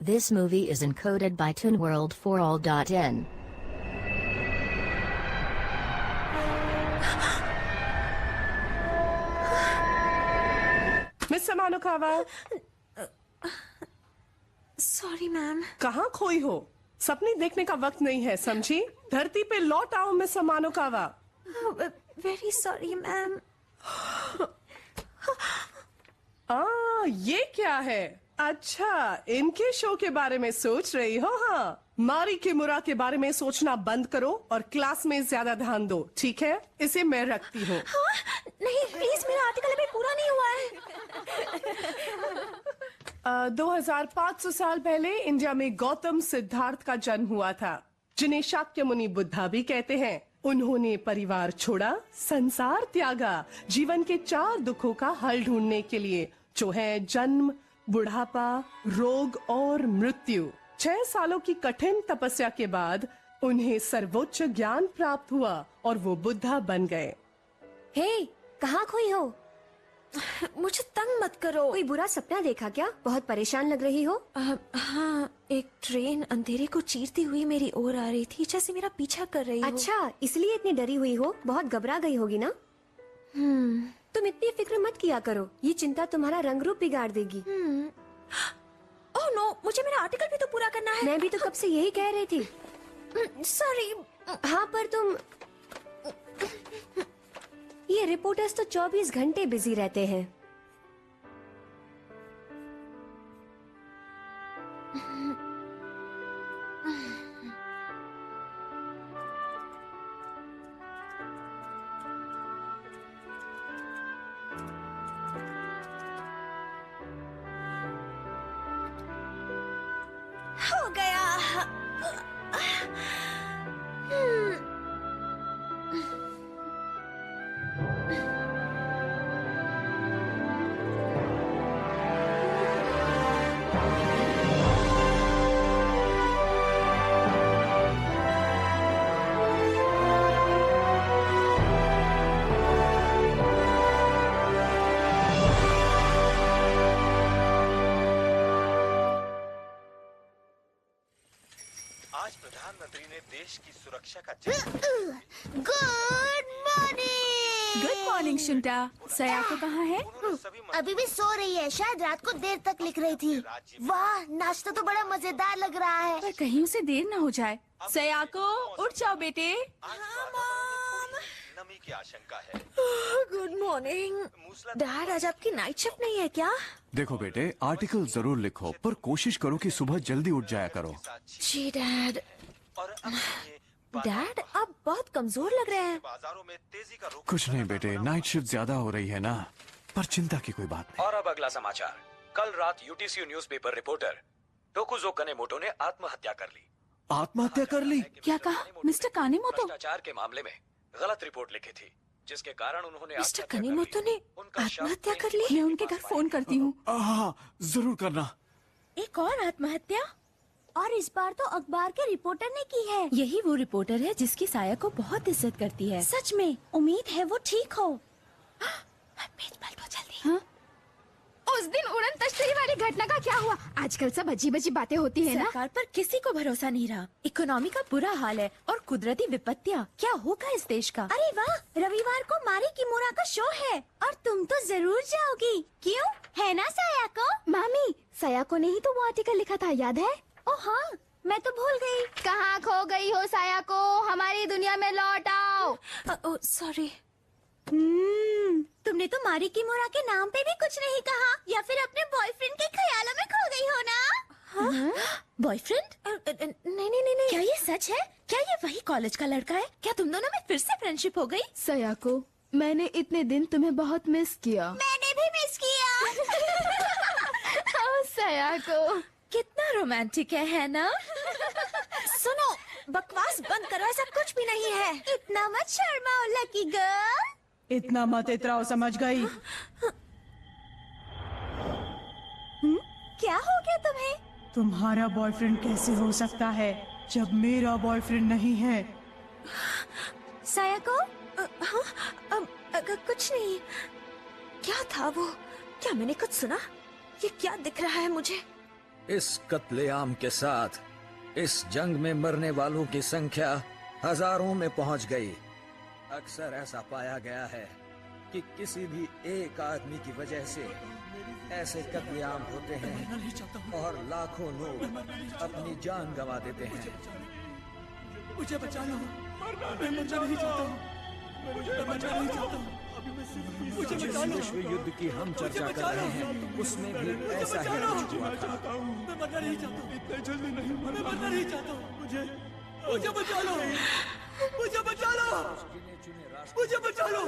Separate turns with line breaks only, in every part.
This movie is encoded by ToonWorld4All.in.
Miss Samanokawa,
sorry ma'am.
कहाँ खोई हो? सपने देखने का वक्त नहीं है, समझी? धरती पे लौट आओ miss Samanokawa.
Very sorry ma'am.
ये क्या है? अच्छा, इनके शो के बारे में सोच रही हो? हाँ, मारी किमुरा के बारे में सोचना बंद करो और क्लास में ज्यादा ध्यान दो, ठीक है? इसे मैं रखती हूँ।
हाँ, नहीं प्लीज, मेरा आर्टिकल अभी पूरा नहीं हुआ है।
2500 साल पहले इंडिया में गौतम सिद्धार्थ का जन्म हुआ था, जिन्हें शाक्य मुनि बुद्धा भी कहते हैं। उन्होंने परिवार छोड़ा, संसार त्यागा, जीवन के 4 दुखों का हल ढूंढने के लिए, जो है जन्म, बुढ़ापा, रोग और मृत्यु। 6 सालों की कठिन तपस्या के बाद उन्हें सर्वोच्च ज्ञान प्राप्त हुआ और वो बुद्धा बन गए।
हे, कहाँ खोई हो?
मुझे तंग मत करो।
कोई बुरा सपना देखा क्या? बहुत परेशान लग रही हो।
हाँ, एक ट्रेन अंधेरे को चीरती हुई मेरी ओर आ रही थी, जैसे मेरा पीछा कर रही हो।
अच्छा, इसलिए इतनी डरी हुई हो? बहुत घबरा गई होगी ना? तुम इतनी फिक्र मत किया करो, ये चिंता तुम्हारा रंग रूप बिगाड़ देगी।
ओह नो, मुझे मेरा आर्टिकल भी तो पूरा करना है।
मैं भी तो कब से यही कह रही थी।
सॉरी।
हाँ, पर तुम ये रिपोर्टर्स तो 24 घंटे बिजी रहते हैं।
हो गया।
आज प्रधानमंत्री ने देश की सुरक्षा का
गुड मॉर्निंग शुंटा। सयाको कहाँ है?
अभी भी सो रही है, शायद रात को देर तक लिख रही थी। वाह, नाश्ता तो बड़ा मजेदार लग रहा है।
पर कहीं उसे देर न हो जाए। सयाको, उठ जाओ बेटे।
नमी की आशंका है।
गुड मॉर्निंग डैड, आज आपकी नाइट शिफ्ट नहीं है क्या?
देखो बेटे, आर्टिकल जरूर लिखो, पर कोशिश करो कि सुबह जल्दी उठ जाया करो।
जी डैड।
और अब
डैड, आप बहुत कमजोर लग रहे हैं।
बाजारों में तेजी का रुख।
कुछ नहीं बेटे, नाइट शिफ्ट ज्यादा हो रही है ना, पर चिंता की कोई बात नहीं।
और अब अगला समाचार। कल रात यूटीसी न्यूज़पेपर रिपोर्टर टोकुजो कनेमोटो ने आत्महत्या कर ली।
आत्महत्या कर ली?
क्या कहा मिस्टर कानेमोटो?
भ्रष्टाचार के मामले में गलत रिपोर्ट लिखी थी, जिसके कारण उन्होंने
मिस्टर
आत्महत्या कर ली।
कनेमोटो ने
उनका शव
आत्महत्या कर ली?
मैं उनके घर फोन करती हूँ।
हाँ, जरूर करना।
एक और आत्महत्या?
और इस बार तो अखबार के रिपोर्टर ने की है।
यही वो रिपोर्टर है जिसकी साया को बहुत इज्जत करती है।
सच में, उम्मीद है वो ठीक हो।
पेज पलटो जल्दी।
हाँ? उस दिन उड़न तश्तरी वाली घटना का क्या हुआ? आजकल सब अजीब अजीब बातें होती है ना।
सरकार पर किसी को भरोसा नहीं रहा। इकोनॉमी का बुरा हाल है और कुदरती विपत्तियाँ। क्या होगा इस देश का?
अरे वाह, रविवार को मारी किमुरा का शो है और तुम तो जरूर जाओगी, क्यों? है ना सायाको?
मामी, सयाको ने ही तो वो आर्टिकल लिखा था, याद है?
ओ हाँ, मैं तो भूल गई।
कहाँ खो गई हो सयाको? हमारी दुनिया में लौट आओ।
सॉरी।
तुमने तो मारी किमुरा के नाम पे भी कुछ नहीं कहा, या फिर अपने बॉयफ्रेंड के ख्यालों में खो गई हो ना?
बॉयफ्रेंड? नहीं नहीं नहीं नहीं। क्या ये सच है? क्या ये वही कॉलेज का लड़का है? क्या तुम दोनों में फिर से फ्रेंडशिप हो गई?
सयाको, मैंने इतने दिन तुम्हें बहुत मिस किया।
मैंने भी मिस किया।
सयाको,
कितना रोमांटिक है ना? सुनो, बकवास बंद करो, ऐसा कुछ भी नहीं है।
इतना मत शर्माओ लकी गर्ल।
इतना मत इतराओ, समझ गई?
क्या हो गया तुम्हें?
तुम्हारा बॉयफ्रेंड कैसे हो सकता है जब मेरा बॉयफ्रेंड नहीं है?
सायाको?
कुछ नहीं। क्या था वो? क्या मैंने कुछ सुना? ये क्या दिख रहा है मुझे?
इस कत्लेआम के साथ इस जंग में मरने वालों की संख्या हजारों में पहुंच गई। अक्सर ऐसा पाया गया है कि किसी भी एक आदमी की वजह से ऐसे कत्लेआम होते हैं और लाखों लोग अपनी जान गंवा देते हैं।
मुझे बचा लो, मैं मरना नहीं चाहता हूँ, मैं मरना नहीं चाहता हूँ, मुझे बचा लो।
विश्व युद्ध की हम चर्चा कर रहे हैं, उसमें भी ऐसा ही कुछ हुआ था।
मैं मरना नहीं चाहता हूँ, इतने जल्दी नहीं, मैं मरना नहीं चाहता हूँ। मुझे बचा लो, मुझे बचा लो, मुझे बचा लो।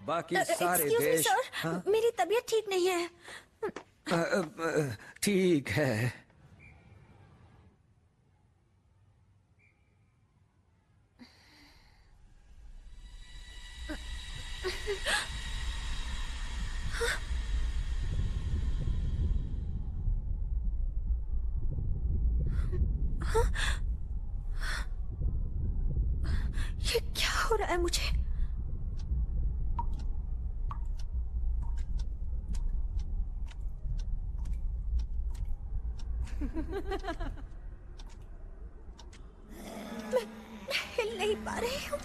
बाकी सारे देश हाँ?
मेरी तबीयत ठीक नहीं है।
ठीक है।
ये क्या हो रहा है मुझे? मैं हिल नहीं पा रही हूँ।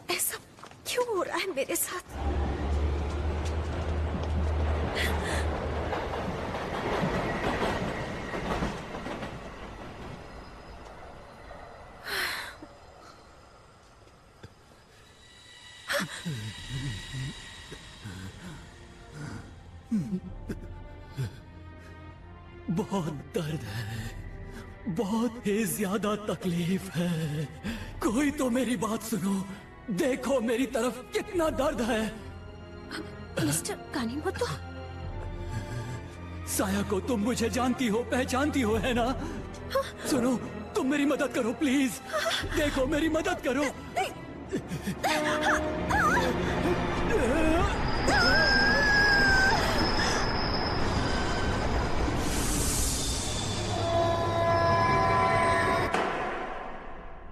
ऐसा क्यों हो रहा है मेरे साथ?
बहुत दर्द है, बहुत ही ज्यादा तकलीफ है। कोई तो मेरी बात सुनो, देखो मेरी तरफ कितना दर्द है।
मिस्टर कानीमोटो,
साया को तुम मुझे जानती हो, पहचानती हो, है ना? सुनो, तुम मेरी मदद करो प्लीज। देखो मेरी मदद करो।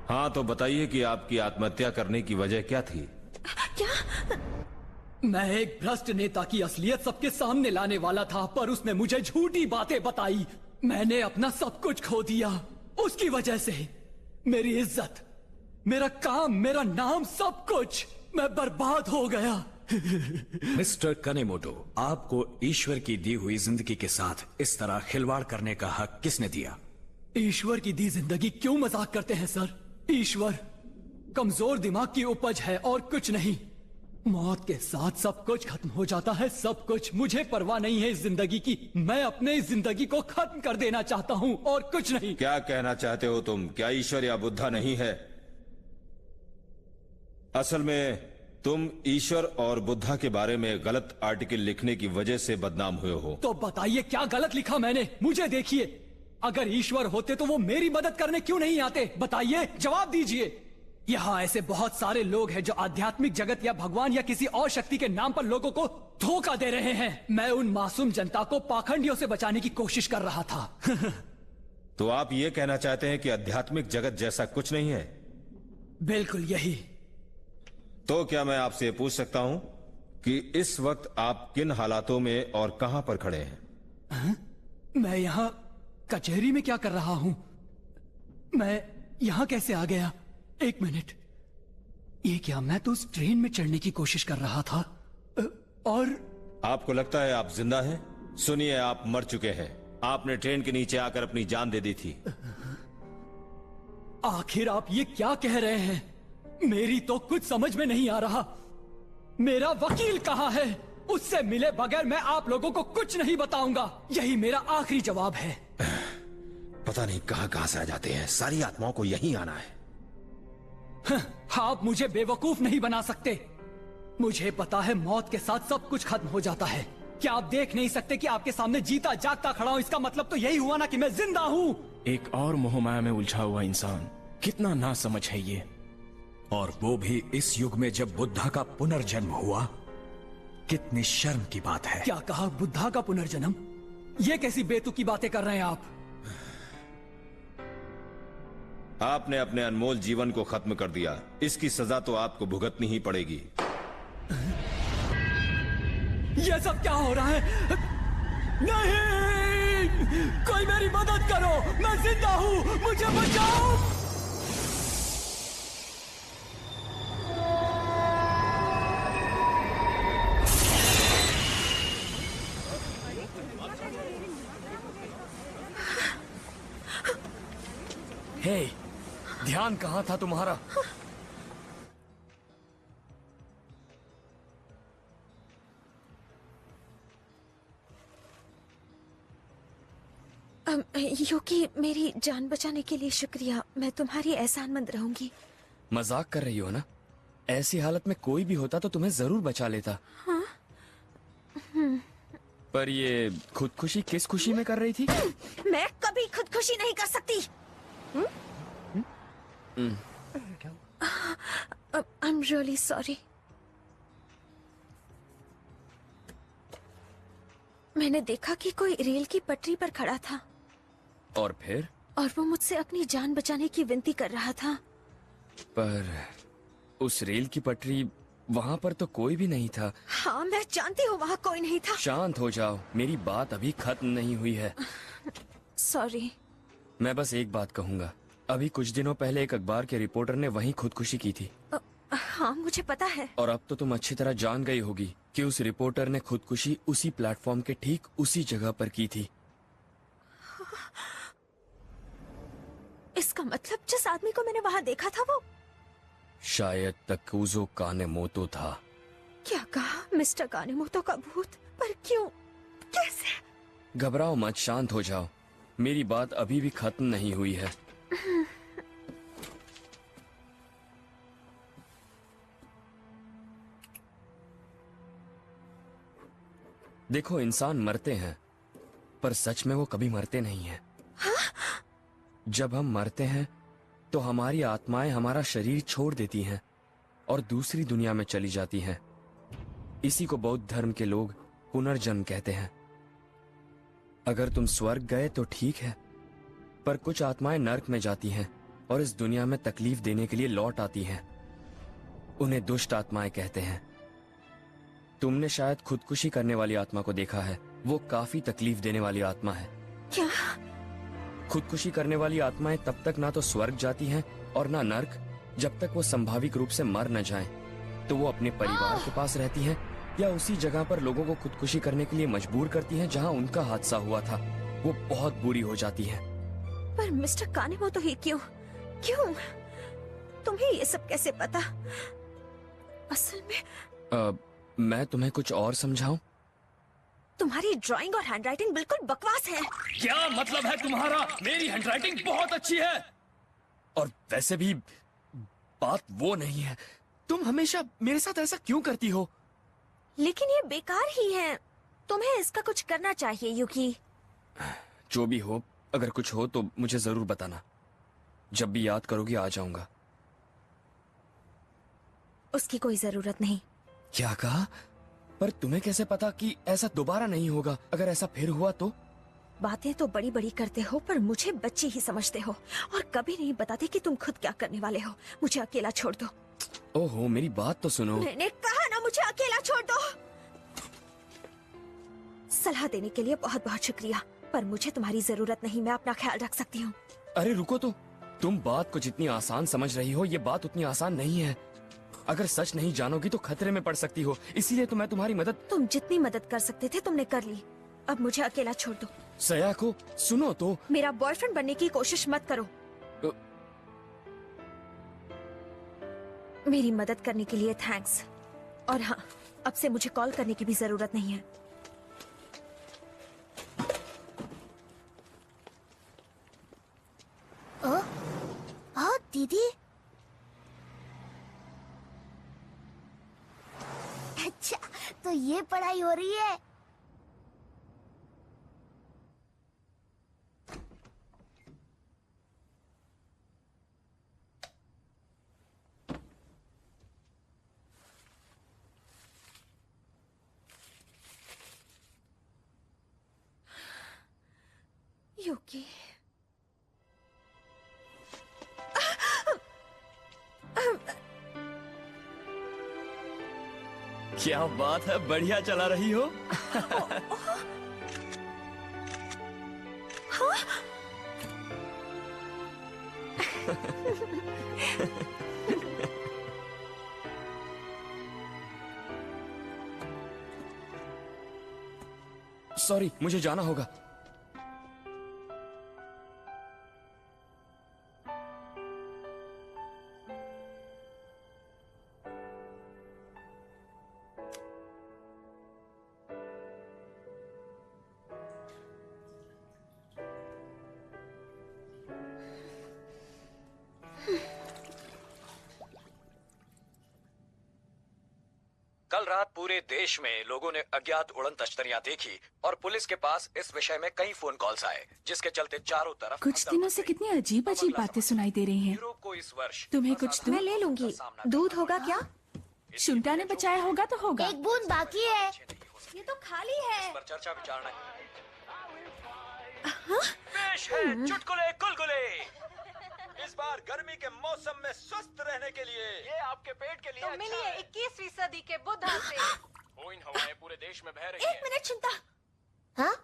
हाँ तो बताइए कि आपकी आत्महत्या करने की वजह क्या थी?
क्या?
मैं एक भ्रष्ट नेता की असलियत सबके सामने लाने वाला था, पर उसने मुझे झूठी बातें बताई। मैंने अपना सब कुछ खो दिया उसकी वजह से। मेरी इज्जत, मेरा काम, मेरा नाम, सब कुछ मैं बर्बाद हो गया।
मिस्टर कनेमोटो, आपको ईश्वर की दी हुई जिंदगी के साथ इस तरह खिलवाड़ करने का हक किसने दिया?
ईश्वर की दी जिंदगी क्यों मजाक करते हैं सर? ईश्वर कमजोर दिमाग की उपज है और कुछ नहीं। मौत के साथ सब कुछ खत्म हो जाता है, सब कुछ। मुझे परवाह नहीं है इस जिंदगी की। मैं अपने इस जिंदगी को खत्म कर देना चाहता हूँ और कुछ नहीं।
क्या कहना चाहते हो तुम? क्या ईश्वर या बुद्धा नहीं है? असल में तुम ईश्वर और बुद्धा के बारे में गलत आर्टिकल लिखने की वजह से बदनाम हुए हो।
तो बताइए क्या गलत लिखा मैंने? मुझे देखिए, अगर ईश्वर होते तो वो मेरी मदद करने क्यों नहीं आते? बताइए, जवाब दीजिए। यहाँ ऐसे बहुत सारे लोग हैं जो आध्यात्मिक जगत या भगवान या किसी और शक्ति के नाम पर लोगों को धोखा दे रहे हैं। मैं उन मासूम जनता को पाखंडियों से बचाने की कोशिश कर रहा था।
तो आप ये कहना चाहते हैं कि आध्यात्मिक जगत जैसा कुछ नहीं है?
बिल्कुल यही।
तो क्या मैं आपसे पूछ सकता हूं कि इस वक्त आप किन हालातों में और कहां पर खड़े हैं?
मैं यहाँ कचहरी में क्या कर रहा हूँ? मैं यहाँ कैसे आ गया? एक मिनट, ये क्या? मैं तो उस ट्रेन में चढ़ने की कोशिश कर रहा था और
आपको लगता है आप जिंदा हैं? सुनिए, आप मर चुके हैं। आपने ट्रेन के नीचे आकर अपनी जान दे दी थी।
आखिर आप ये क्या कह रहे हैं? मेरी तो कुछ समझ में नहीं आ रहा। मेरा वकील कहाँ है? उससे मिले बगैर मैं आप लोगों को कुछ नहीं बताऊंगा। यही मेरा आखिरी जवाब है।
पता नहीं कहां कहां से आ जाते हैं। सारी आत्माओं को यहीं आना है।
आप मुझे बेवकूफ नहीं बना सकते। मुझे पता है मौत के साथ सब कुछ खत्म हो जाता है। क्या आप देख नहीं सकते कि आपके सामने जीता जागता खड़ा हूं? इसका मतलब तो यही हुआ ना कि मैं जिंदा हूं।
एक और मोहमाया में उलझा हुआ इंसान, कितना ना समझ है ये।
और वो भी इस युग में जब बुद्धा का पुनर्जन्म हुआ। कितनी शर्म की बात है।
क्या कहा? बुद्धा का पुनर्जन्म? ये कैसी बेतुकी बातें कर रहे हैं आप?
आपने अपने अनमोल जीवन को खत्म कर दिया। इसकी सजा तो आपको भुगतनी ही पड़ेगी।
ये सब क्या हो रहा है? नहीं! कोई मेरी मदद करो, मैं जिंदा हूं, मुझे बचाओ।
हे, ध्यान कहाँ था तुम्हारा?
युकी, मेरी जान बचाने के लिए शुक्रिया। मैं तुम्हारी एहसानमंद रहूंगी।
मजाक कर रही हो ना? ऐसी हालत में कोई भी होता तो तुम्हें जरूर बचा लेता।
हाँ?
पर ये खुदकुशी किस खुशी में कर रही थी?
मैं कभी खुदकुशी नहीं कर सकती। I'm really sorry. मैंने देखा कि कोई रेल की पटरी पर खड़ा था।
और फिर?
और वो मुझसे अपनी जान बचाने की विनती कर रहा था।
पर उस रेल की पटरी, वहाँ पर तो कोई भी नहीं था।
हाँ, मैं जानती हूँ वहाँ कोई नहीं था।
शांत हो जाओ, मेरी बात अभी खत्म नहीं हुई है।
सॉरी।
मैं बस एक बात कहूँगा। अभी कुछ दिनों पहले एक अखबार के रिपोर्टर ने वहीं खुदकुशी की थी।
हाँ, मुझे पता है।
और अब तो तुम अच्छी तरह जान गई होगी कि उस रिपोर्टर ने खुदकुशी उसी प्लेटफॉर्म के ठीक उसी जगह पर की थी।
इसका मतलब जिस आदमी को मैंने वहाँ देखा था वो
शायद तकुजो कानेमोतो था।
क्या कहा? मिस्टर कानेमोतो का भूत? पर क्यों? कैसे?
घबराओ मत, शांत हो जाओ। मेरी बात अभी भी खत्म नहीं हुई है। देखो, इंसान मरते हैं, पर सच में वो कभी मरते नहीं हैं।
हाँ?
जब हम मरते हैं तो हमारी आत्माएं हमारा शरीर छोड़ देती हैं और दूसरी दुनिया में चली जाती हैं। इसी को बौद्ध धर्म के लोग पुनर्जन्म कहते हैं। अगर तुम स्वर्ग गए तो ठीक है, पर कुछ आत्माएं नर्क में जाती हैं और इस दुनिया में तकलीफ देने के लिए लौट आती हैं। उन्हें दुष्ट आत्माएं कहते हैं। तुमने शायद खुदकुशी करने वाली आत्मा को देखा है। वो काफी तकलीफ देने वाली आत्मा है।
क्या?
खुदकुशी करने वाली आत्माएं तब तक ना तो स्वर्ग जाती हैं और ना नर्क, जब तक वो संभाविक रूप से मर न जाएं। तो वो अपने परिवार के पास रहती हैं या उसी जगह पर लोगों को खुदकुशी करने के लिए मजबूर करती हैं जहां उनका हादसा हुआ था। वो बहुत बुरी हो जाती हैं।
पर मिस्टर कानेमोतो ही क्यों? क्यों? तुम्हें ये सब कैसे पता? असल में
मैं तुम्हें कुछ और समझाऊं?
तुम्हारी ड्राइंग और हैंडराइटिंग बिल्कुल बकवास है।
क्या मतलब है तुम्हारा? मेरी हैंडराइटिंग बहुत अच्छी है। और वैसे भी बात वो नहीं है। तुम हमेशा मेरे साथ ऐसा क्यों करती हो?
लेकिन ये बेकार ही है। तुम्हें इसका कुछ करना चाहिए युकी।
जो भी हो, अगर कुछ हो तो मुझे जरूर बताना। जब भी याद करोगी आ जाऊंगा।
उसकी कोई जरूरत नहीं।
क्या कहा? पर तुम्हें कैसे पता कि ऐसा दोबारा नहीं होगा? अगर ऐसा फिर हुआ तो?
बातें तो बड़ी बड़ी करते हो, पर मुझे बच्ची ही समझते हो और कभी नहीं बताते कि तुम खुद क्या करने वाले हो। मुझे अकेला छोड़ दो।
ओहो, मेरी बात तो सुनो।
मैंने कहा ना, मुझे अकेला छोड़ दो। सलाह देने के लिए बहुत बहुत शुक्रिया, पर मुझे तुम्हारी जरूरत नहीं। मैं अपना ख्याल रख सकती हूँ।
अरे रुको तो। तुम बात को जितनी आसान समझ रही हो, ये बात उतनी आसान नहीं है। अगर सच नहीं जानोगी तो खतरे में पड़ सकती हो। इसीलिए तो मैं तुम्हारी मदद।
तुम जितनी मदद कर सकते थे तुमने कर ली। अब मुझे अकेला छोड़ दो।
सयाको, सुनो तो।
मेरा बॉयफ्रेंड बनने की कोशिश मत करो। मेरी मदद करने के लिए थैंक्स। और हाँ, अब से मुझे कॉल करने की भी जरूरत नहीं है।
तो ये पढ़ाई हो रही है।
युकी,
क्या बात है, बढ़िया चला रही हो। सॉरी, मुझे जाना होगा।
कल रात पूरे देश में लोगों ने अज्ञात उड़न तश्तरियां देखी और पुलिस के पास इस विषय में कई फोन कॉल्स आए, जिसके चलते चारों तरफ
कुछ दिनों से कितनी अजीब अजीब बातें सुनाई दे रही हैं।
यूरोप को इस वर्ष
तुम्हें कुछ दूध?
मैं ले लूंगी। दूध होगा क्या?
शुंटा ने बचाया होगा तो होगा।
एक बूंद बाकी है।
ये तो खाली है।
पर चर्चा विचारना पेश है चुटकुले गुलगुले। इस बार गर्मी के मौसम में स्वस्थ रहने के लिए ये आपके पेट के लिए
तो मिलिए 21वीं सदी के बुद्धा से।
इन हवाएं पूरे देश में बह रही हैं।
एक मिनट चिंता।
हाँ?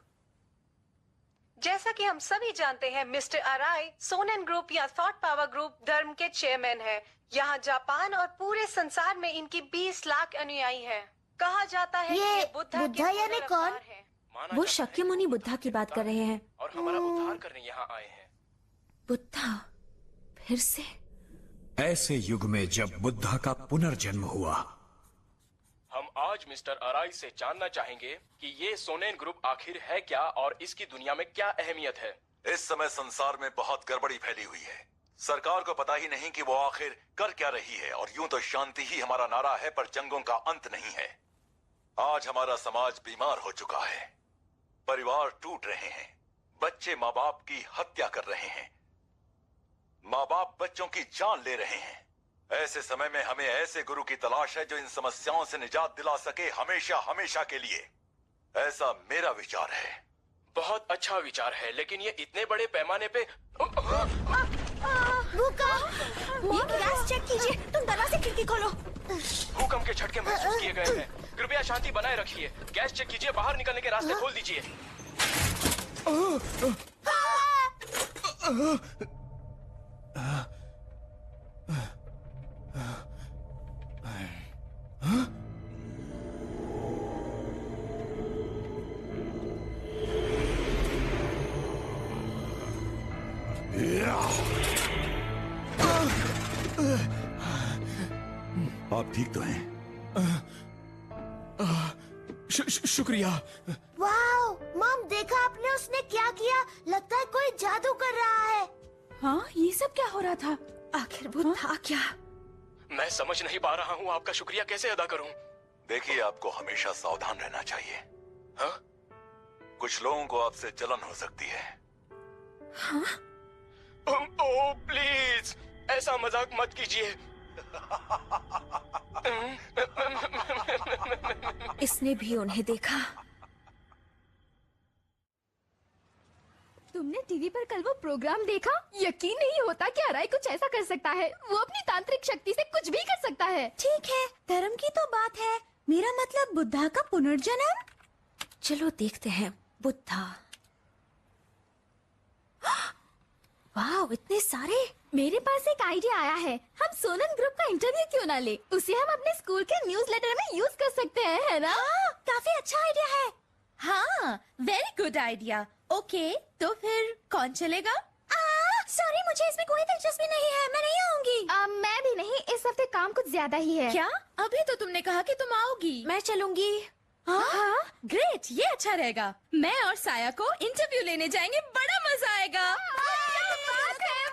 जैसा कि हम सभी जानते हैं, मिस्टर अराई सोनेन ग्रुप या थॉट पावर ग्रुप धर्म के चेयरमैन हैं। यहाँ जापान और पूरे संसार में इनकी 20 लाख अनुयायी हैं। कहा जाता है
ये
कि बुद्धा
बुद्धा यानी कौन?
वो शाक्यमुनि बुद्धा की बात कर रहे हैं।
और हमारा उद्धार करने यहाँ आए हैं।
बुद्धा फिर से?
ऐसे युग में जब बुद्धा का पुनर्जन्म हुआ,
हम आज मिस्टर अराई से जानना चाहेंगे कि ये सोनेन ग्रुप आखिर है क्या और इसकी दुनिया में क्या अहमियत है।
इस समय संसार में बहुत गड़बड़ी फैली हुई है। सरकार को पता ही नहीं कि वो आखिर कर क्या रही है, और यूं तो शांति ही हमारा नारा है, पर जंगों का अंत नहीं है। आज हमारा समाज बीमार हो चुका है, परिवार टूट रहे हैं, बच्चे माँ बाप की हत्या कर रहे हैं, माँ बाप बच्चों की जान ले रहे हैं। ऐसे समय में हमें ऐसे गुरु की तलाश है जो इन समस्याओं से निजात दिला सके, हमेशा हमेशा के लिए। ऐसा मेरा विचार है।
बहुत अच्छा विचार है, लेकिन ये इतने बड़े पैमाने पे
गैस चेक कीजिए। तुम दरवाजे खिड़की खोलो।
भूकंप के झटके महसूस किए गए हैं। कृपया शांति बनाए रखिए। गैस चेक कीजिए, बाहर निकलने के रास्ते खोल दीजिए।
आप ठीक तो हैं?
शुक्रिया।
वाओ, मॉम देखा आपने उसने क्या किया? लगता है कोई जादू कर रहा है।
हाँ, ये सब क्या हो रहा था?
आखिर वो था क्या?
मैं समझ नहीं पा रहा हूँ, आपका शुक्रिया कैसे अदा करूँ?
देखिए, आपको हमेशा सावधान रहना चाहिए।
हाँ?
कुछ लोगों को आपसे जलन हो सकती है।
हाँ?
ओह प्लीज, ऐसा मजाक मत कीजिए।
इसने भी उन्हें देखा।
तुमने टीवी पर कल वो प्रोग्राम देखा? यकीन नहीं होता कि अराई कुछ ऐसा कर सकता है। वो अपनी तांत्रिक शक्ति से कुछ भी कर सकता है।
ठीक है, धर्म की तो बात है, मेरा मतलब बुद्धा का पुनर्जन्म।
चलो देखते हैं। बुद्धा। वाह, इतने सारे।
मेरे पास एक आइडिया आया है। हम सोनन ग्रुप का इंटरव्यू क्यों ना ले? उसे हम अपने स्कूल के न्यूज़लेटर में यूज कर सकते हैं, है ना?
हाँ, काफी अच्छा आइडिया है। हाँ, वेरी गुड आइडिया। ओके, तो फिर कौन चलेगा? सॉरी, मुझे इसमें कोई दिलचस्पी नहीं है, मैं नहीं आऊंगी।
मैं भी नहीं, इस हफ्ते काम कुछ ज्यादा ही है।
क्या? अभी तो तुमने कहा कि तुम आओगी।
मैं चलूंगी।
हाँ? ग्रेट, ये अच्छा रहेगा। मैं और साया को इंटरव्यू लेने जाएंगे, बड़ा मजा आएगा।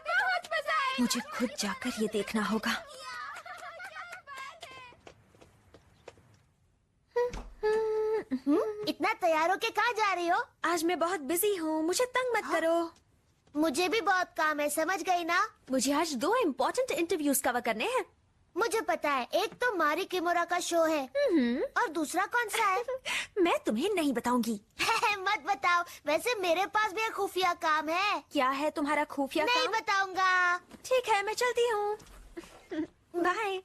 बहुत मजा आएगा।
मुझे खुद जाकर ये देखना होगा।
इतना तैयार होके कहाँ जा रही हो?
आज मैं बहुत बिजी हूँ, मुझे तंग मत करो।
मुझे भी बहुत काम है, समझ गई ना?
मुझे आज 2 इम्पोर्टेंट इंटरव्यूज कवर करने हैं।
मुझे पता है, एक तो मारी किमोरा का शो है और दूसरा कौन सा है?
मैं तुम्हें नहीं बताऊंगी।
मत बताओ, वैसे मेरे पास भी एक खुफिया काम है।
क्या है तुम्हारा खुफिया काम?
नहीं बताऊंगा।
ठीक है, मैं चलती हूँ। बाय।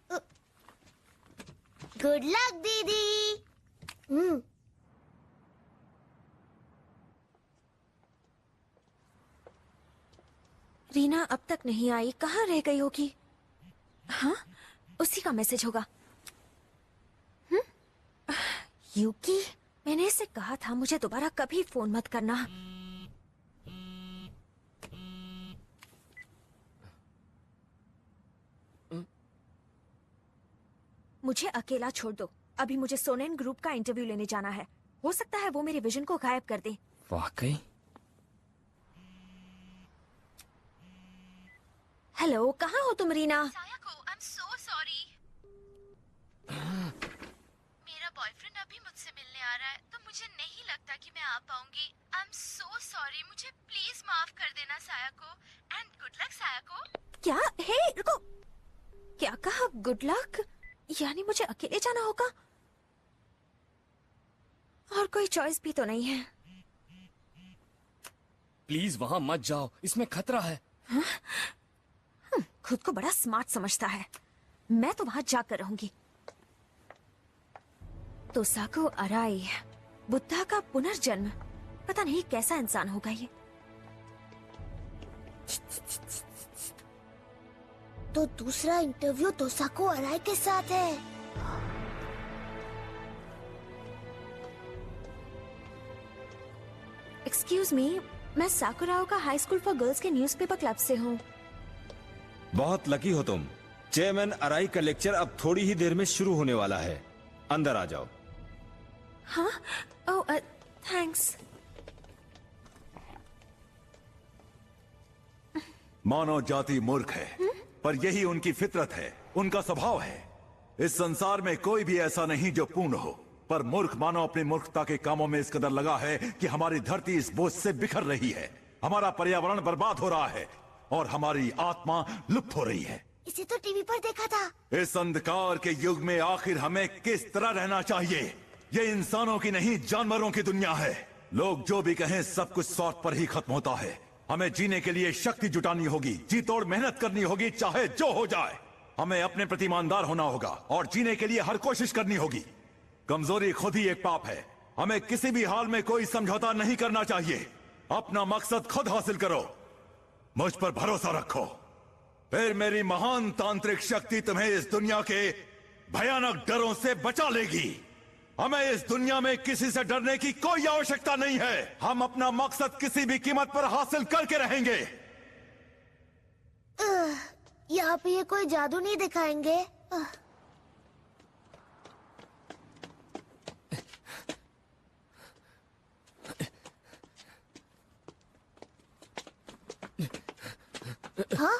गुड लक दीदी।
रीना अब तक नहीं आई, कहाँ रह गई होगी? हाँ, उसी का मैसेज होगा। यूकी, मैंने इसे कहा था मुझे दोबारा कभी फोन मत करना। मुझे अकेला छोड़ दो, अभी मुझे सोनेन ग्रुप का इंटरव्यू लेने जाना है। हो सकता है वो मेरे विजन को गायब कर दे।
वाकई?
हेलो, कहाँ हो तुम रीना?
I'm so sorry. मेरा बॉयफ्रेंड अभी मुझसे मिलने आ रहा है, तो मुझे नहीं लगता कि मैं आ पाऊंगी। I'm so sorry. मुझे प्लीज माफ कर देना साया को। And good luck साया को।
क्या? हे, रुको। क्या कहा? Good luck? यानी मुझे अकेले जाना होगा? और कोई चॉइस भी तो नहीं है।
प्लीज वहां मत जाओ, इसमें खतरा है।
हाँ? खुद को बड़ा स्मार्ट समझता है। मैं तो वहां जाकर रहूंगी। तोसाको अराई, बुद्धा का पुनर्जन्म। पता नहीं कैसा इंसान होगा ये।
तो दूसरा इंटरव्यू तोसाको अराई के साथ है।
एक्सक्यूज मी, मैं साकुराओ का हाई स्कूल फॉर गर्ल्स के न्यूज़पेपर क्लब से हूँ।
बहुत लकी हो तुम। चेयरमैन अराई का लेक्चर अब थोड़ी ही देर में शुरू होने वाला है। अंदर आ जाओ।
हाँ? ओह, थैंक्स।
मानव जाति मूर्ख है, पर यही उनकी फितरत है, उनका स्वभाव है। इस संसार में कोई भी ऐसा नहीं जो पूर्ण हो, पर मूर्ख मानव अपनी मूर्खता के कामों में इस कदर लगा है कि हमारी धरती इस बोझ से बिखर रही है, हमारा पर्यावरण बर्बाद हो रहा है और हमारी आत्मा लुप्त हो रही है।
इसे तो टीवी पर देखा था।
इस अंधकार के युग में आखिर हमें किस तरह रहना चाहिए? ये इंसानों की नहीं, जानवरों की दुनिया है। लोग जो भी कहें सब कुछ स्वार्थ पर ही खत्म होता है। हमें जीने के लिए शक्ति जुटानी होगी, जी तोड़ मेहनत करनी होगी, चाहे जो हो जाए। हमें अपने प्रति ईमानदार होना होगा और जीने के लिए हर कोशिश करनी होगी। कमजोरी खुद ही एक पाप है। हमें किसी भी हाल में कोई समझौता नहीं करना चाहिए। अपना मकसद खुद हासिल करो, मुझ पर भरोसा रखो, फिर मेरी महान तांत्रिक शक्ति तुम्हें इस दुनिया के भयानक डरों से बचा लेगी। हमें इस दुनिया में किसी से डरने की कोई आवश्यकता नहीं है। हम अपना मकसद किसी भी कीमत पर हासिल करके रहेंगे।
यहाँ पे ये कोई जादू नहीं दिखाएंगे। हाँ?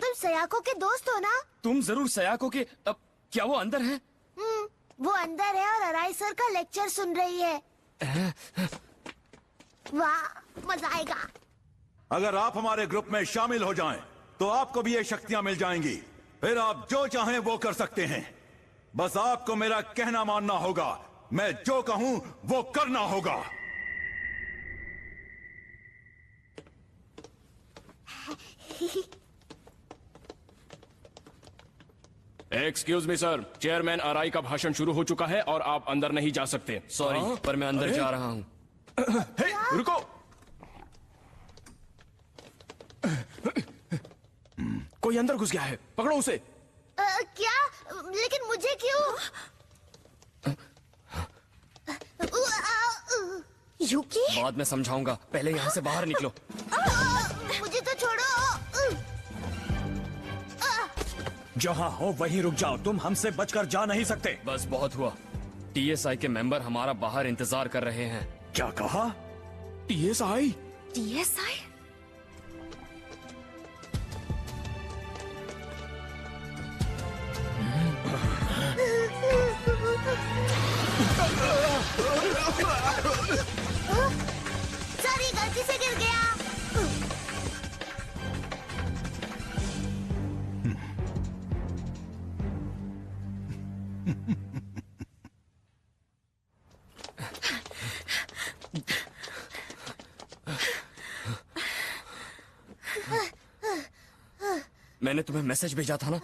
तुम सयाको के दोस्त हो ना?
तुम जरूर सयाको के। क्या वो अंदर है?
वो अंदर है और अराई सर का लेक्चर सुन रही है। वाह, मजा आएगा।
अगर आप हमारे ग्रुप में शामिल हो जाएं, तो आपको भी ये शक्तियां मिल जाएंगी। फिर आप जो चाहें वो कर सकते हैं। बस आपको मेरा कहना मानना होगा। मैं जो कहूं वो करना होगा।
एक्सक्यूज मी सर, चेयरमैन अराई का भाषण शुरू हो चुका है और आप अंदर नहीं जा सकते।
सॉरी, पर मैं अंदर जा रहा हूँ।
रुको। कोई अंदर घुस गया है, पकड़ो उसे।
क्या? लेकिन मुझे क्यों?
यूकी?
बाद में समझाऊंगा, पहले यहाँ से बाहर निकलो।
मुझे तो छोड़ो।
जहाँ हो वहीं रुक जाओ, तुम हमसे बचकर जा नहीं सकते।
बस बहुत हुआ। टीएसआई के मेंबर हमारा बाहर इंतजार कर रहे हैं।
क्या कहा?
टीएसआई?
टीएसआई?
मिल गया।
मैंने तुम्हें मैसेज भेजा था ना।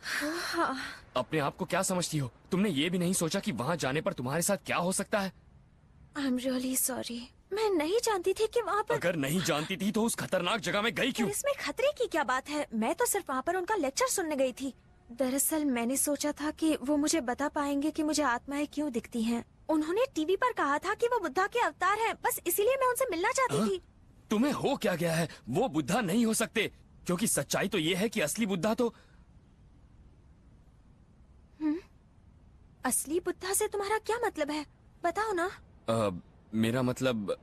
हाँ।
अपने आप को क्या समझती हो? तुमने ये भी नहीं सोचा कि वहाँ जाने पर तुम्हारे साथ क्या हो सकता है?
I am really sorry. मैं नहीं जानती थी कि वहाँ पर।
अगर नहीं जानती थी तो उस खतरनाक जगह में गई क्यों?
इसमें खतरे की क्या बात है? मैं तो सिर्फ वहाँ पर उनका लेक्चर सुनने गई थी। दरअसल मैंने सोचा था कि वो मुझे बता पाएंगे कि मुझे आत्माएं क्यों दिखती हैं। उन्होंने टीवी पर कहा था कि वो बुद्धा के अवतार हैं। बस इसीलिए मैं उनसे मिलना चाहती थी।
तुम्हें हो क्या गया है? वो बुद्धा नहीं हो सकते, क्योंकि सच्चाई तो ये है कि असली बुद्धा तो।
असली बुद्धा से तुम्हारा क्या मतलब है? बताओ ना।
मेरा मतलब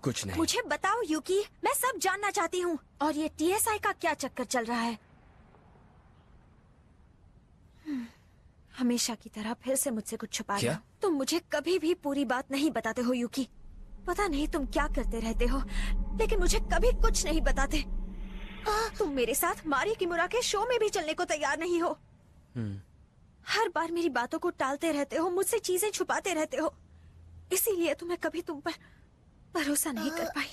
कुछ नहीं।
मुझे बताओ यूकी, मैं सब जानना चाहती हूँ। और ये टीएसआई का क्या चक्कर चल रहा है? हमेशा की तरह फिर से मुझसे कुछ छुपा रहे हो। तुम मुझे कभी भी पूरी बात नहीं बताते हो यूकी। पता नहीं तुम क्या करते रहते हो, लेकिन मुझे कभी कुछ नहीं बताते। तुम मेरे साथ मारी किमुरा के शो में भी चलने को तैयार नहीं हो। हर बार मेरी बातों को टालते रहते हो, मुझसे चीजें छुपाते रहते हो। इसीलिए तो मैं कभी तुम पर भरोसा नहीं कर पाई।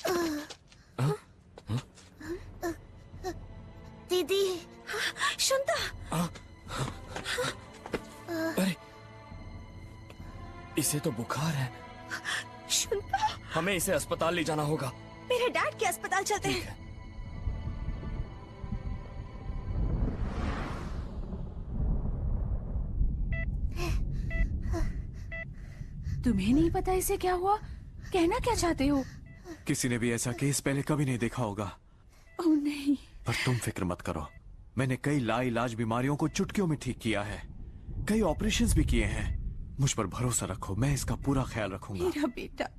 दीदी।
शुंता।
अरे, इसे तो बुखार है।
शुंता।
हमें इसे अस्पताल ले जाना होगा।
मेरे डैड के अस्पताल चलते हैं।
तुम्हें नहीं पता इसे क्या हुआ? कहना क्या चाहते हो?
किसी ने भी ऐसा केस पहले कभी नहीं देखा होगा।
ओह नहीं।
पर तुम फिक्र मत करो, मैंने कई लाइलाज बीमारियों को चुटकियों में ठीक किया है। कई ऑपरेशंस भी किए हैं। मुझ पर भरोसा रखो, मैं इसका पूरा ख्याल रखूंगा।
मेरा बेटा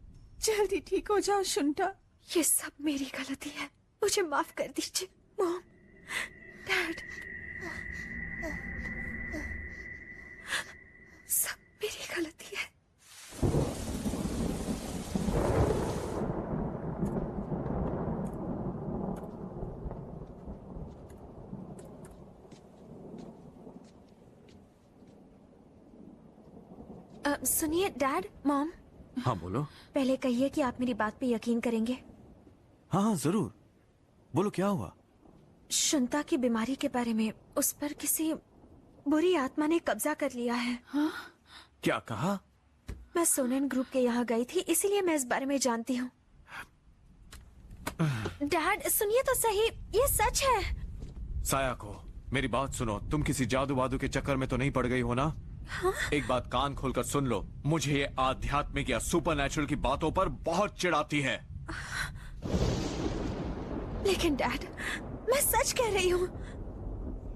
जल्दी ठीक हो जाओ शुंटा।
ये सब मेरी गलती है, मुझे माफ कर दीजिए। मॉम, डैड, सब मेरी गलती है। सुनिए डैड, मॉम।
हाँ बोलो।
पहले कहिए कि आप मेरी बात पे यकीन करेंगे।
हाँ हाँ जरूर, बोलो क्या हुआ?
शुंता की बीमारी के बारे में उस पर किसी बुरी आत्मा ने कब्जा कर लिया है।
हाँ?
क्या कहा?
मैं सोनेन ग्रुप के यहाँ गई थी, इसीलिए मैं इस बारे में जानती हूँ। डैड सुनिए तो सही, ये सच है।
सायाको, मेरी बात सुनो। तुम किसी जादू वादू के चक्कर में तो नहीं पड़ गई हो ना?
हाँ?
एक बात कान खोलकर सुन लो, मुझे ये आध्यात्मिक या सुपरनैचुरल की बातों पर बहुत चिढ़ाती है।
लेकिन डैड, मैं सच कह रही हूँ।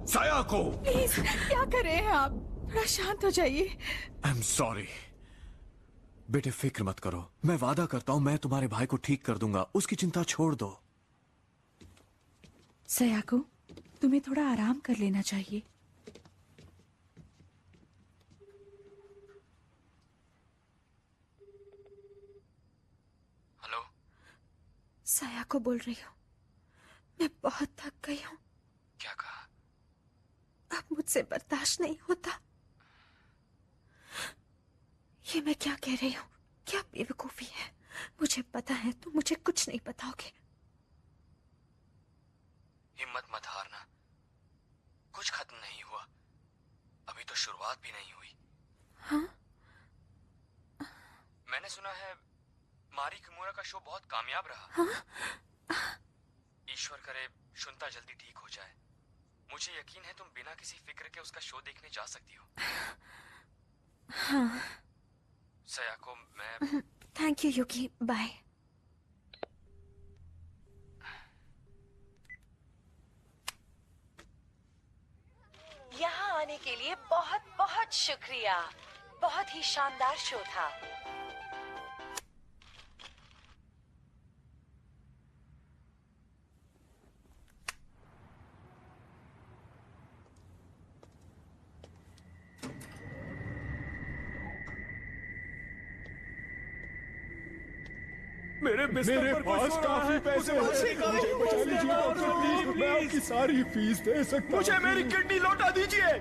सायाको,
प्लीज क्या कर रहे हैं आप? थोड़ा शांत हो जाइए।
I am sorry. बेटे फिक्र मत करो, मैं वादा करता हूँ मैं तुम्हारे भाई को ठीक कर दूंगा। उसकी चिंता छोड़ दो।
सयाको, तुम्हें थोड़ा आराम कर लेना चाहिए।
हेलो,
सयाको बोल रही हूँ। मैं बहुत थक गई हूँ।
क्या कहा?
अब मुझसे बर्दाश्त नहीं होता। ये मैं क्या कह रही हूँ? क्या बेवकूफी है। मुझे पता है तुम मुझे कुछ नहीं बताओगे।
हिम्मत मत हारना, कुछ खत्म नहीं हुआ, अभी तो शुरुआत भी नहीं हुई।
हाँ?
मैंने सुना है मारी किमुरा का शो बहुत कामयाब रहा।
हाँ?
ईश्वर करे शुंता जल्दी ठीक हो जाए। मुझे यकीन है तुम बिना किसी फिक्र के उसका शो देखने जा सकती हो।
हाँ।
सयाको, मैं
थैंक यू युकी, बाय।
यहाँ आने के लिए बहुत बहुत शुक्रिया। बहुत ही शानदार शो था।
मेरे बिस्तर पर
पास काफी पैसे हैं। मुझे बचा लीजिए डॉक्टर, प्लीज। मैं आपकी सारी फीस दे सकता हूँ।
मुझे मेरी किडनी लौटा दीजिए।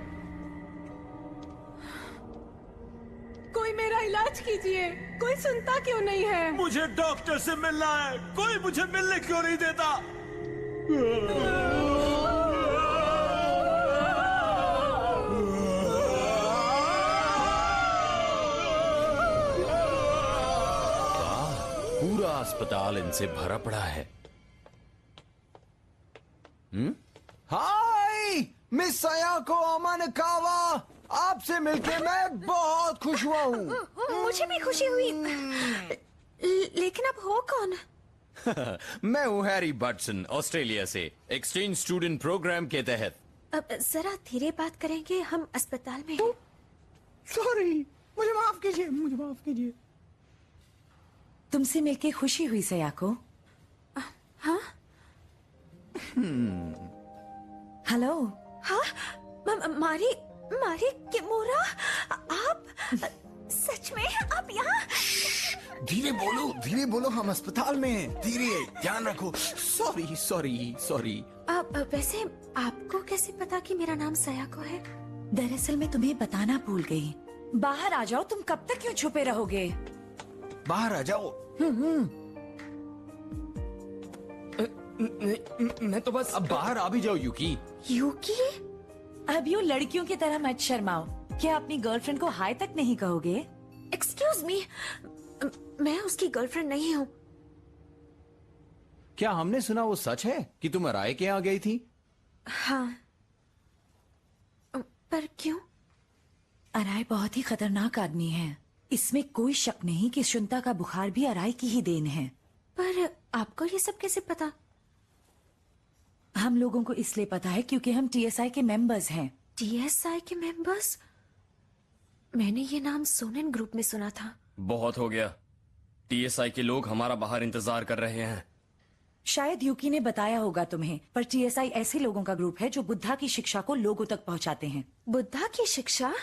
कोई मेरा इलाज कीजिए, कोई सुनता क्यों नहीं है?
मुझे डॉक्टर से मिलना है, कोई मुझे मिलने क्यों नहीं देता?
पूरा अस्पताल इनसे भरा पड़ा है।
हाय मिस सयाको अमानकावा, आपसे मिलके मैं बहुत खुश हुआ हूँ।
मुझे भी खुशी हुई। लेकिन अब हो कौन?
मैं हूँ हैरी बटसन, ऑस्ट्रेलिया से, एक्सचेंज स्टूडेंट प्रोग्राम के तहत।
अब जरा धीरे बात करेंगे, हम अस्पताल में हैं।
सॉरी, मुझे माफ कीजिए, मुझे माफ कीजिए।
तुमसे मिलके खुशी हुई सयाको।
हाँ?
हेलो।
हाँ? मारी किमोरा, आप सच में आप यहाँ?
धीरे बोलो, हम अस्पताल में हैं। धीरे, ध्यान रखो। सॉरी।
वैसे आपको कैसे पता कि मेरा नाम सयाको है?
दरअसल मैं तुम्हें बताना भूल गई। बाहर आ जाओ, तुम कब तक क्यों छुपे रहोगे?
बाहर आ जाओ।
मैं तो बस अब बाहर आ भी जाओ यूकी।
यूकी?
अब यूं लड़कियों की तरह मत शर्माओ। क्या अपनी गर्लफ्रेंड को हाय तक नहीं कहोगे?
एक्सक्यूज मी, मैं उसकी गर्लफ्रेंड नहीं हूँ।
क्या हमने सुना वो सच है कि तुम अराय के यहाँ गई थी?
हाँ। पर क्यों?
अराय बहुत ही खतरनाक आदमी है। इसमें कोई शक नहीं कि शुंता का बुखार भी अराय की ही देन है।
पर आपको ये सब कैसे पता?
हम लोगों को इसलिए पता है क्योंकि हम टीएसआई के मेंबर्स हैं।
टीएसआई के मेंबर्स? मैंने ये नाम सोनेन ग्रुप में सुना था।
बहुत हो गया। टीएसआई के लोग हमारा बाहर इंतजार कर रहे हैं।
शायद यूकी ने बताया होगा तुम्हें, पर टीएसआई ऐसे लोगों का ग्रुप है जो बुद्धा की शिक्षा को लोगों तक पहुंचाते हैं।
बुद्धा की शिक्षा?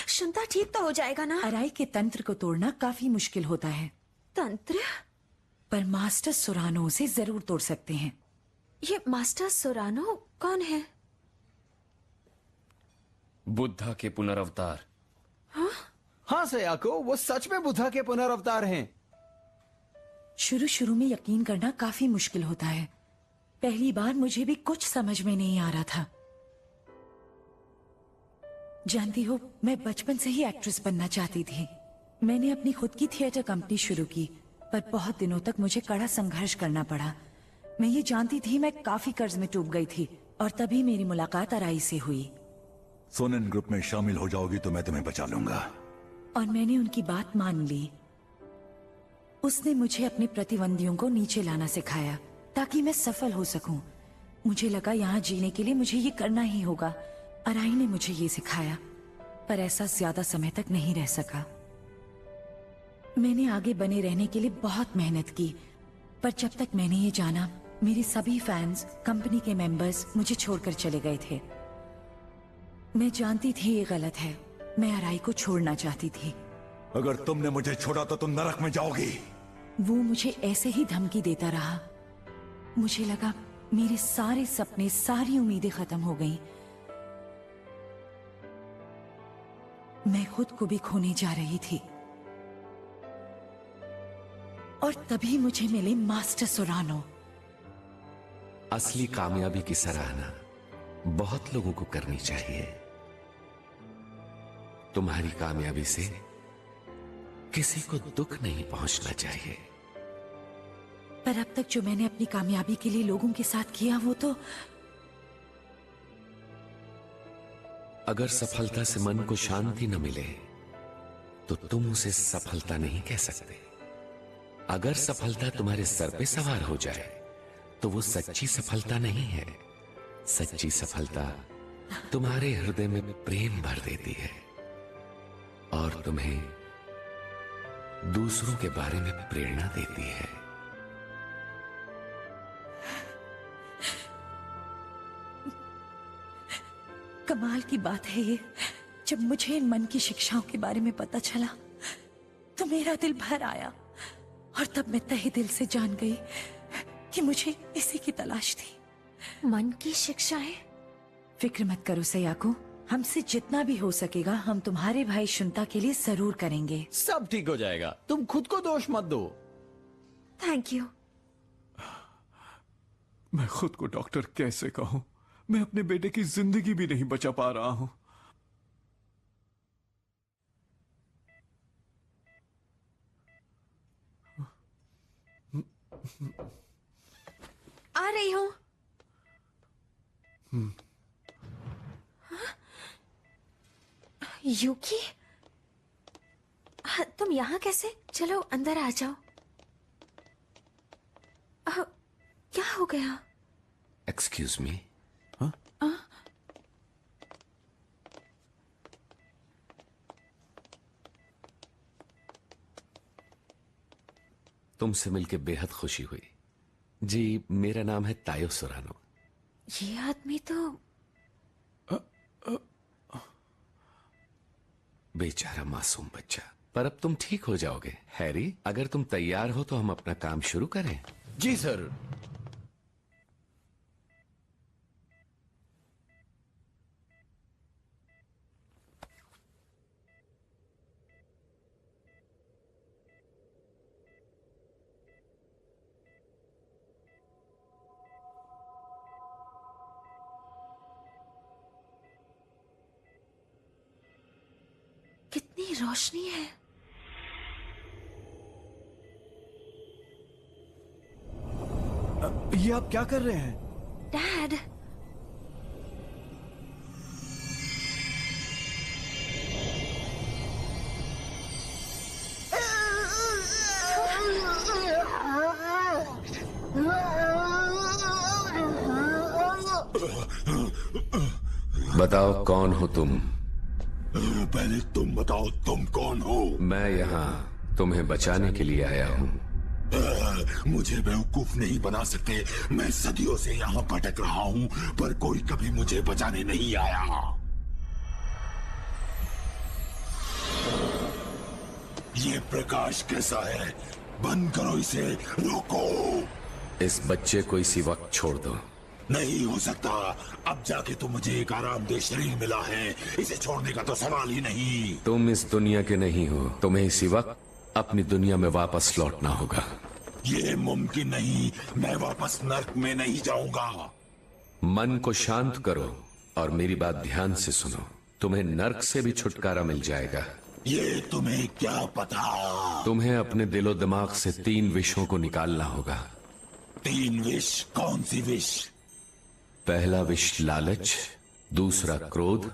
शुंता ठीक तो हो जाएगा ना?
अराई के तंत्र को तोड़ना काफी मुश्किल होता है।
तंत्र?
पर मास्टर सोरानो उसे जरूर तोड़ सकते हैं।
ये मास्टर सोरानो कौन है?
बुद्धा के पुनर्अवतार।
हाँ सयाको, वो सच में बुद्धा के पुनर्अवतार हैं।
शुरू में यकीन करना काफी मुश्किल होता है। पहली बार मुझे भी कुछ समझ में नहीं आ रहा था। जानती हो, मैं बचपन से ही एक्ट्रेस बनना चाहती थी। मैंने अपनी खुद की थिएटर कंपनी शुरू की, पर बहुत दिनों तक मुझे कड़ा संघर्ष करना पड़ा। मैं ये जानती थी मैं काफी कर्ज में डूब गई थी, और तभी मेरी मुलाकात अराई से हुई।
सोनेन ग्रुप में शामिल हो जाओगी तो मैं तुम्हें बचा लूंगा।
और मैंने उनकी बात मान ली। उसने मुझे अपने प्रतिद्वंदियों को नीचे लाना सिखाया ताकि मैं सफल हो सकूं। मुझे लगा यहाँ जीने के लिए मुझे ये करना ही होगा। अराई ने मुझे ये सिखाया, पर ऐसा ज्यादा समय तक नहीं रह सका। मैंने आगे बने रहने के लिए बहुत मेहनत की, पर जब तक मैंने ये जाना, मेरे सभी फैंस, कंपनी के मेंबर्स मुझे छोड़कर चले गए थे। मैं जानती थी ये गलत है। मैं अराई को छोड़ना चाहती थी।
अगर तुमने मुझे छोड़ा तो तुम नरक में जाओगी।
वो मुझे ऐसे ही धमकी देता रहा। मुझे लगा मेरे सारे सपने, सारी उम्मीदें खत्म हो गईं। मैं खुद को भी खोने जा रही थी। और तभी मुझे मिले मास्टर सोरानो।
असली कामयाबी की सराहना बहुत लोगों को करनी चाहिए। तुम्हारी कामयाबी से किसी को दुख नहीं पहुंचना चाहिए।
पर अब तक जो मैंने अपनी कामयाबी के लिए लोगों के साथ किया, वो तो
अगर सफलता से मन को शांति न मिले तो तुम उसे सफलता नहीं कह सकते। अगर सफलता तुम्हारे सर पे सवार हो जाए तो वो सच्ची सफलता नहीं है। सच्ची सफलता तुम्हारे हृदय में प्रेम भर देती है और तुम्हें दूसरों के बारे में प्रेरणा देती है।
कमाल की बात है ये, जब मुझे इन मन की शिक्षाओं के बारे में पता चला तो मेरा दिल भर आया और तब मैं तहे दिल से जान गई कि मुझे इसी की तलाश थी।
मन की शिक्षाएं?
फिक्र मत करो सयाको, हमसे जितना भी हो सकेगा हम तुम्हारे भाई शुंता के लिए जरूर करेंगे।
सब ठीक हो जाएगा, तुम खुद को दोष मत दो।
Thank you.
मैं खुद को डॉक्टर कैसे कहूं? मैं अपने बेटे की जिंदगी भी नहीं बचा पा रहा हूं।
आ रही हूं। यूकी, तुम यहाँ कैसे? चलो अंदर आ जाओ। क्या हो गया?
Excuse me. तुमसे मिलके बेहद खुशी हुई। जी, मेरा नाम है तायो सोरानो।
ये आदमी तो
बेचारा मासूम बच्चा। पर अब तुम ठीक हो जाओगे। हैरी, अगर तुम तैयार हो तो हम अपना काम शुरू करें।
जी सर।
कितनी रोशनी है।
ये आप क्या कर रहे हैं?
डैड,
बताओ कौन हो तुम?
पहले तुम बताओ तुम कौन हो?
मैं यहाँ तुम्हें बचाने के लिए आया हूँ।
मुझे बेवकूफ नहीं बना सकते। मैं सदियों से यहाँ भटक रहा हूँ पर कोई कभी मुझे बचाने नहीं आया। ये प्रकाश कैसा है? बंद करो इसे, रोको।
इस बच्चे को इसी वक्त छोड़ दो।
नहीं हो सकता। अब जाके तो मुझे एक आरामदेह शरीर मिला है, इसे छोड़ने का तो सवाल ही नहीं।
तुम इस दुनिया के नहीं हो। तुम्हें इसी वक्त अपनी दुनिया में वापस लौटना होगा।
ये मुमकिन नहीं। मैं वापस नर्क में नहीं जाऊंगा।
मन को शांत करो और मेरी बात ध्यान से सुनो। तुम्हें नर्क से भी छुटकारा मिल जाएगा।
ये तुम्हें क्या पता?
तुम्हें अपने दिलो दिमाग से 3 विषों को निकालना होगा।
3 विष? कौन सी विष?
पहला विष लालच, दूसरा क्रोध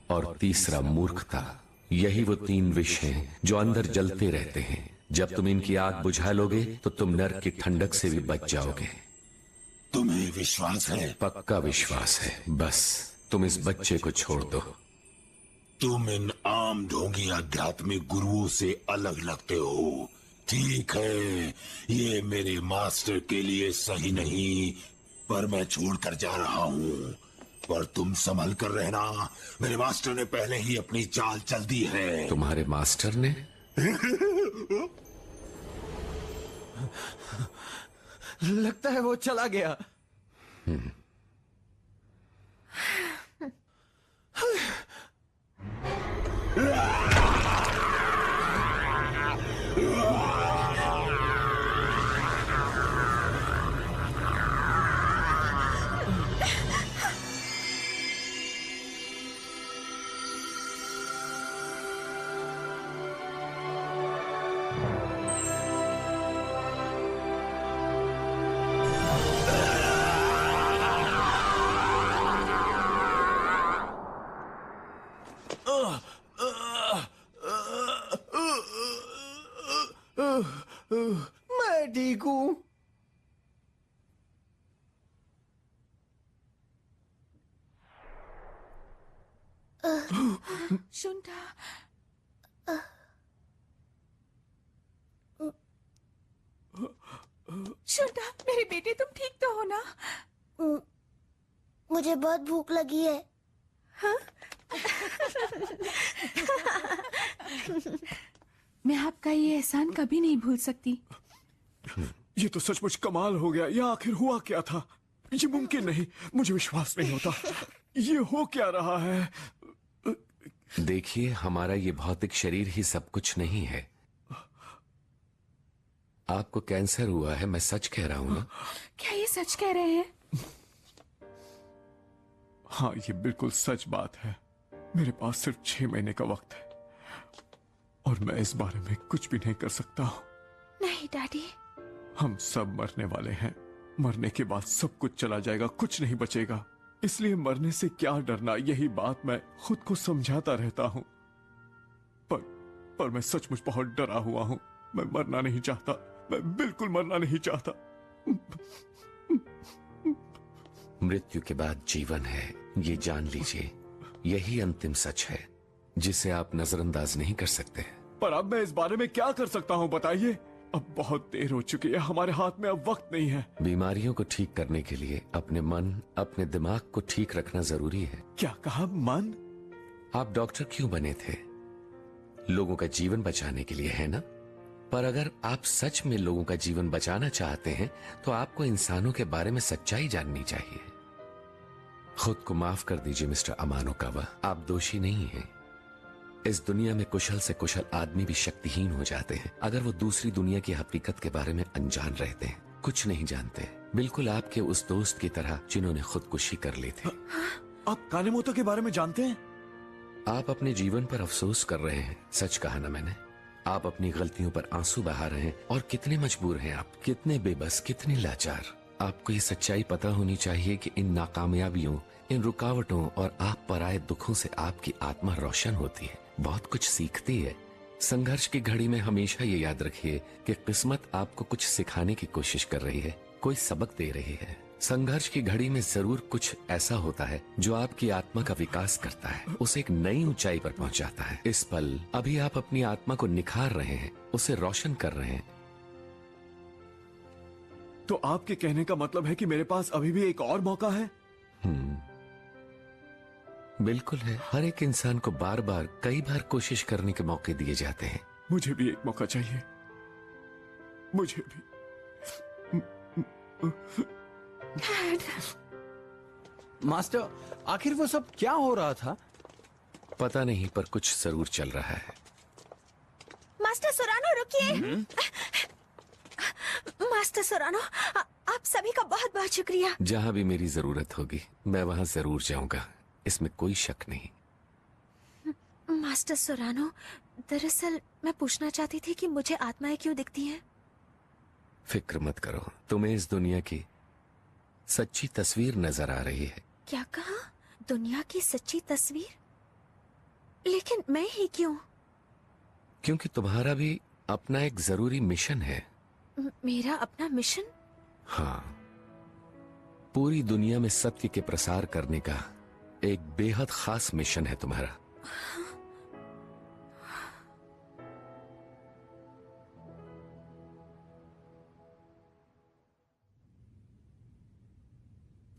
और तीसरा मूर्खता। यही वो 3 विष हैं जो अंदर जलते रहते हैं। जब तुम इनकी आग बुझा लोगे तो तुम नर्क की ठंडक से भी बच जाओगे।
तुम्हें विश्वास है?
पक्का विश्वास है। बस तुम इस बच्चे को छोड़ दो।
तुम इन आम ढोंगी आध्यात्मिक गुरुओं से अलग लगते हो। ठीक है, ये मेरे मास्टर के लिए सही नहीं, पर मैं छोड़कर जा रहा हूँ। पर तुम संभल कर रहना। मेरे मास्टर ने पहले ही अपनी चाल चल दी है।
तुम्हारे मास्टर ने?
लगता है वो चला गया। मैं ठीक हूं।
शुंठा, शुंठा, मेरे बेटे तुम ठीक तो हो ना?
मुझे बहुत भूख लगी है।
हाँ? मैं आपका ये एहसान कभी नहीं भूल सकती।
ये तो सचमुच कमाल हो गया। यह आखिर हुआ क्या था? ये मुमकिन नहीं, मुझे विश्वास नहीं होता। ये हो क्या रहा है?
देखिए, हमारा ये भौतिक शरीर ही सब कुछ नहीं है। आपको कैंसर हुआ है, मैं सच कह रहा हूं ना?
क्या ये सच कह रहे हैं?
हाँ, ये बिल्कुल सच बात है। मेरे पास सिर्फ 6 महीने का वक्त है और मैं इस बारे में कुछ भी नहीं कर सकता हूँ।
नहीं डैडी,
हम सब मरने वाले हैं। मरने के बाद सब कुछ चला जाएगा, कुछ नहीं बचेगा। इसलिए मरने से क्या डरना, यही बात मैं खुद को समझाता रहता हूँ। पर मैं सचमुच बहुत डरा हुआ हूँ। मैं मरना नहीं चाहता, मैं बिल्कुल मरना नहीं चाहता।
मृत्यु के बाद जीवन है, ये जान लीजिए। यही अंतिम सच है जिसे आप नजरअंदाज नहीं कर सकते।
पर अब मैं इस बारे में क्या कर सकता हूँ, बताइए? अब बहुत देर हो चुकी है, हमारे हाथ में अब वक्त नहीं है।
बीमारियों को ठीक करने के लिए अपने मन, अपने दिमाग को ठीक रखना जरूरी है।
क्या कहा? मन?
आप डॉक्टर क्यों बने थे? लोगों का जीवन बचाने के लिए, है ना? पर अगर आप सच में लोगों का जीवन बचाना चाहते हैं तो आपको इंसानों के बारे में सच्चाई जाननी चाहिए। खुद को माफ कर दीजिए मिस्टर अमानुकावा, आप दोषी नहीं हैं। इस दुनिया में कुशल से कुशल आदमी भी शक्तिहीन हो जाते हैं अगर वो दूसरी दुनिया की हकीकत के बारे में अनजान रहते हैं, कुछ नहीं जानते। बिल्कुल आपके उस दोस्त की तरह जिन्होंने खुदकुशी कर ली थी।
आप कानेमोतो के बारे में जानते हैं?
आप अपने जीवन पर अफसोस कर रहे हैं, सच कहा ना मैंने। आप अपनी गलतियों पर आंसू बहा रहे हैं और कितने मजबूर हैं आप, कितने बेबस, कितने लाचार। आपको ये सच्चाई पता होनी चाहिए कि इन नाकामयाबियों, इन रुकावटों और आप पर आए दुखों से आपकी आत्मा रोशन होती है, बहुत कुछ सीखती है। संघर्ष की घड़ी में हमेशा ये याद रखिए कि किस्मत आपको कुछ सिखाने की कोशिश कर रही है, कोई सबक दे रही है। संघर्ष की घड़ी में जरूर कुछ ऐसा होता है जो आपकी आत्मा का विकास करता है, उसे एक नई ऊंचाई पर पहुंचाता है। इस पल अभी आप अपनी आत्मा को निखार रहे हैं, उसे रोशन कर रहे हैं।
तो आपके कहने का मतलब है कि मेरे पास अभी भी एक और मौका है?
बिल्कुल है। हर एक इंसान को बार बार, कई बार कोशिश करने के मौके दिए जाते हैं।
मुझे भी एक मौका चाहिए, मुझे भी।
मास्टर, आखिर वो सब क्या हो रहा था?
पता नहीं, पर कुछ जरूर चल रहा है।
मास्टर सोरानो, रुकिए। मास्टर सोरानो, आप सभी का बहुत बहुत शुक्रिया।
जहां भी मेरी जरूरत होगी मैं वहां जरूर जाऊंगा, इसमें कोई शक नहीं।
मास्टर सोरानो, दरअसल मैं पूछना चाहती थी कि मुझे आत्माएं क्यों दिखती हैं?
फिक्र मत करो, तुम्हें इस दुनिया की सच्ची तस्वीर नजर आ रही है।
क्या कहा? दुनिया की सच्ची तस्वीर? लेकिन मैं ही क्यों?
क्योंकि तुम्हारा भी अपना एक जरूरी मिशन है।
मेरा अपना मिशन?
हाँ, पूरी दुनिया में सत्य के प्रसार करने का एक बेहद खास मिशन है तुम्हारा।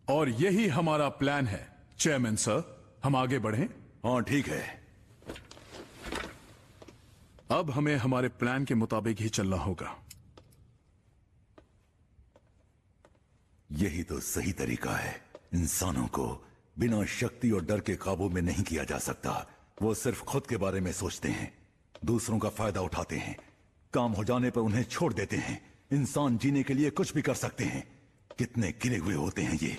और यही हमारा प्लान है चेयरमैन सर। हम आगे बढ़ें?
हाँ ठीक है।
अब हमें हमारे प्लान के मुताबिक ही चलना होगा।
यही तो सही तरीका है। इंसानों को बिना शक्ति और डर के काबू में नहीं किया जा सकता। वो सिर्फ खुद के बारे में सोचते हैं, दूसरों का फायदा उठाते हैं, काम हो जाने पर उन्हें छोड़ देते हैं। इंसान जीने के लिए कुछ भी कर सकते हैं। कितने गिरे हुए होते हैं ये,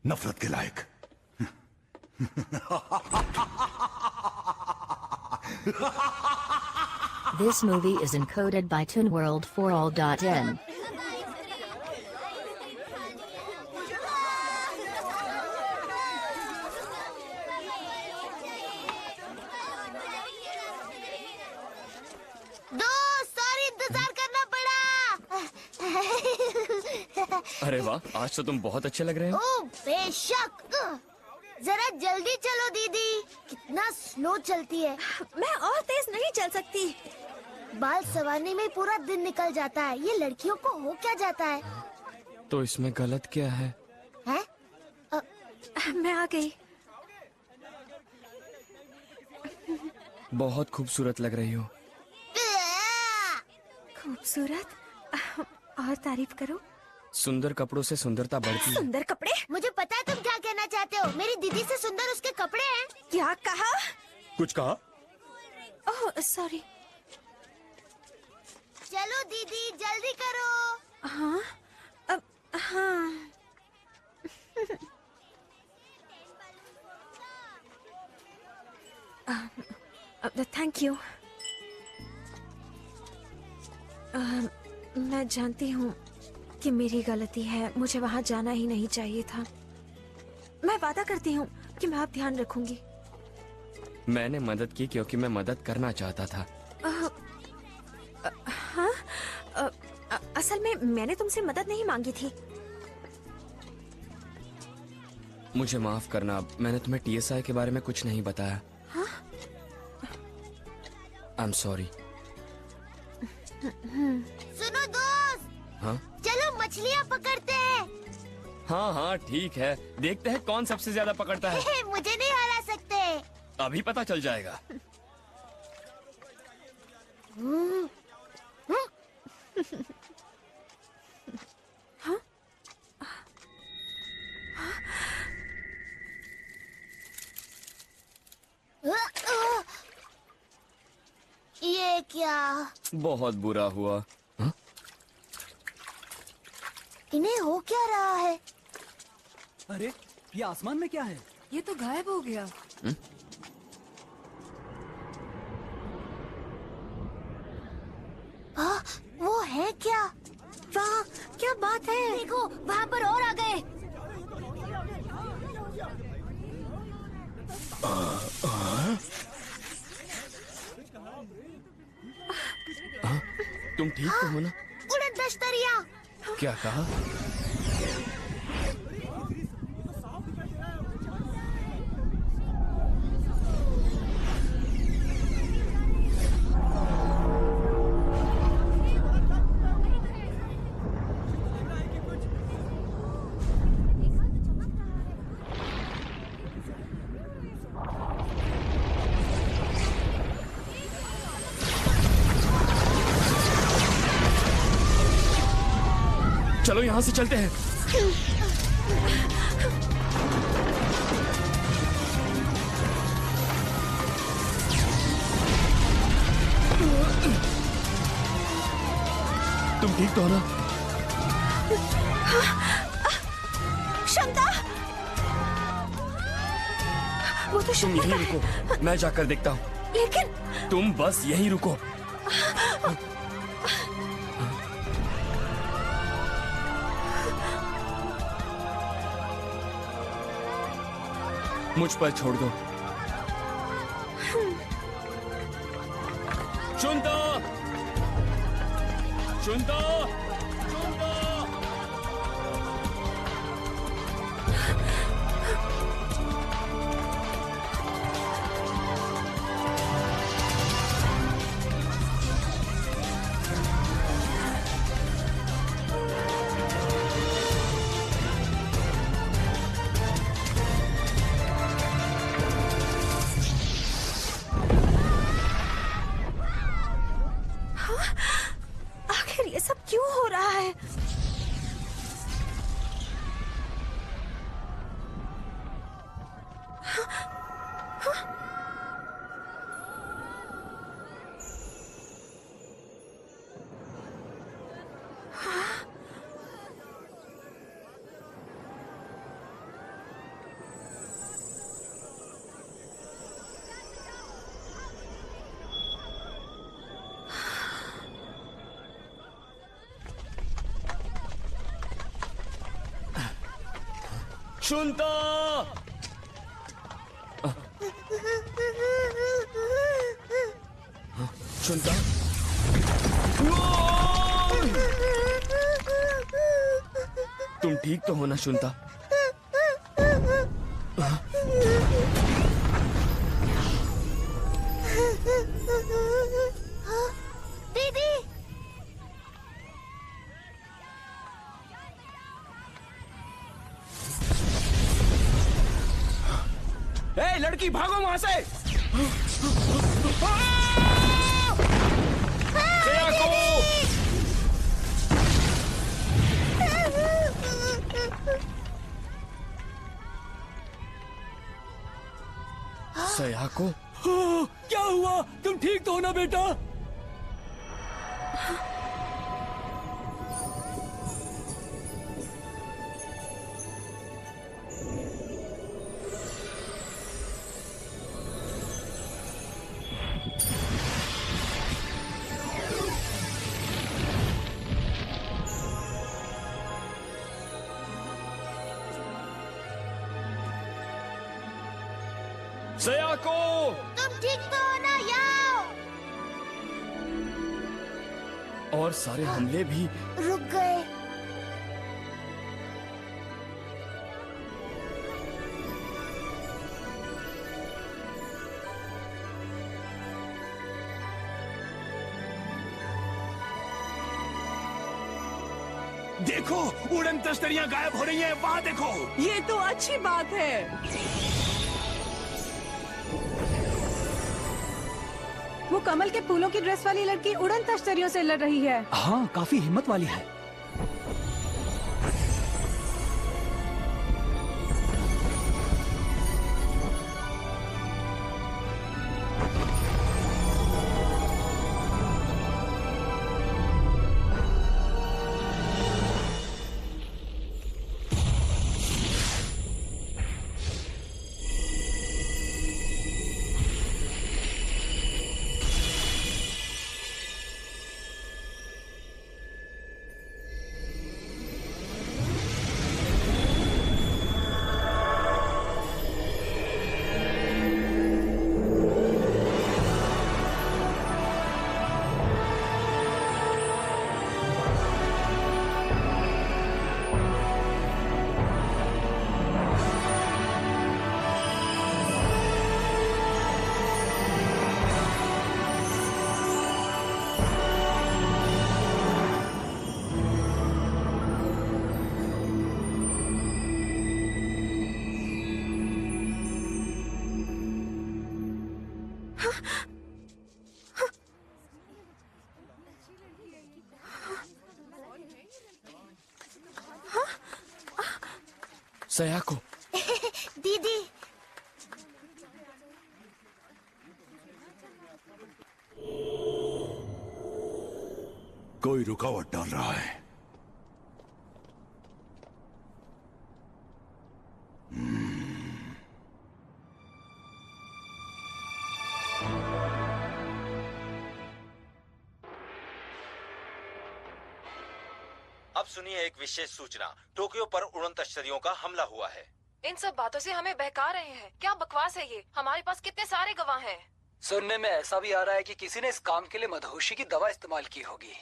नफरत के लायक।
This movie is encoded by ToonWorld4All.in.
अरे वाह, आज तो तुम बहुत अच्छे लग रहे हो।
ओह बेशक। जरा जल्दी चलो दीदी, कितना स्लो चलती है।
मैं और तेज नहीं चल सकती।
बाल संवारने में पूरा दिन निकल जाता है। ये लड़कियों को हो क्या जाता है?
तो इसमें गलत क्या है?
हैं?
मैं आ गई।
बहुत खूबसूरत लग रही हो।
खूबसूरत। और तारीफ करो।
सुंदर कपड़ों से सुंदरता बढ़ती है।
सुंदर कपड़े?
मुझे पता है तुम क्या कहना चाहते हो। मेरी दीदी से सुंदर उसके कपड़े हैं।
क्या कहा?
कुछ कहा?
Oh sorry.
चलो दीदी जल्दी करो।
हाँ हाँ। Thank you. मैं जानती हूँ कि मेरी गलती है, मुझे वहाँ जाना ही नहीं चाहिए था। मैं वादा करती हूँ कि मैं अब ध्यान रखूंगी।
मैंने मदद की क्योंकि मैं मदद करना चाहता था।
हाँ, असल में मैंने तुमसे मदद नहीं मांगी थी।
मुझे माफ करना, मैंने तुम्हें TSI के बारे में कुछ नहीं बताया।
हाँ?
I'm sorry।
सुनो दोस्त।
हाँ?
चलो मछलियाँ पकड़ते हैं।
हाँ हाँ ठीक है, देखते हैं कौन सबसे ज्यादा पकड़ता है।
मुझे नहीं हरा सकते।
अभी पता चल जाएगा।
ये क्या?
बहुत बुरा हुआ। हाँ?
इन्हें हो क्या रहा है?
अरे ये आसमान में क्या है?
ये तो गायब हो गया।
वो है क्या?
वाह क्या बात है।
देखो वहाँ पर और आ गए।
तुम ठीक तो हो ना?
उड़द दस्तरिया।
क्या कहा? चलो यहाँ से चलते हैं। तुम ठीक तो हो ना?
क्षमता, वो तो
तुम
क्षमता
यहीं
का है।
रुको, मैं जाकर देखता हूँ।
लेकिन
तुम बस यहीं रुको। मुझ पर छोड़ दो। चुनता, चुनता, चुनता।
आखिर ये सब क्यों हो रहा है?
चुनता, चुनता। तुम ठीक तो हो ना चुनता?
दीदी।
ए लड़की भागो वहां से।
सयाको,
क्या हुआ? तुम ठीक तो हो ना बेटा?
सयाको!
तुम ठीक तो हो ना याओ?
और सारे हमले भी
रुक गए।
देखो, उड़न तश्तरियां गायब हो रही हैं। वहां देखो।
ये तो अच्छी बात है।
वो कमल के फूलों की ड्रेस वाली लड़की उड़न तश्तरियों से लड़ रही है।
हाँ, काफी हिम्मत वाली है।
सयाको,
दीदी,
कोई रुकावट डाल रहा है।
अब सुनिए एक विशेष सूचना। टोक्यो पर उड़न तश्तरियों का हमला हुआ है।
इन सब बातों से हमें बहका रहे हैं। क्या बकवास है ये? हमारे पास कितने सारे गवाह हैं।
सुनने में ऐसा भी आ रहा है कि किसी ने इस काम के लिए मदहोशी की दवा इस्तेमाल की होगी।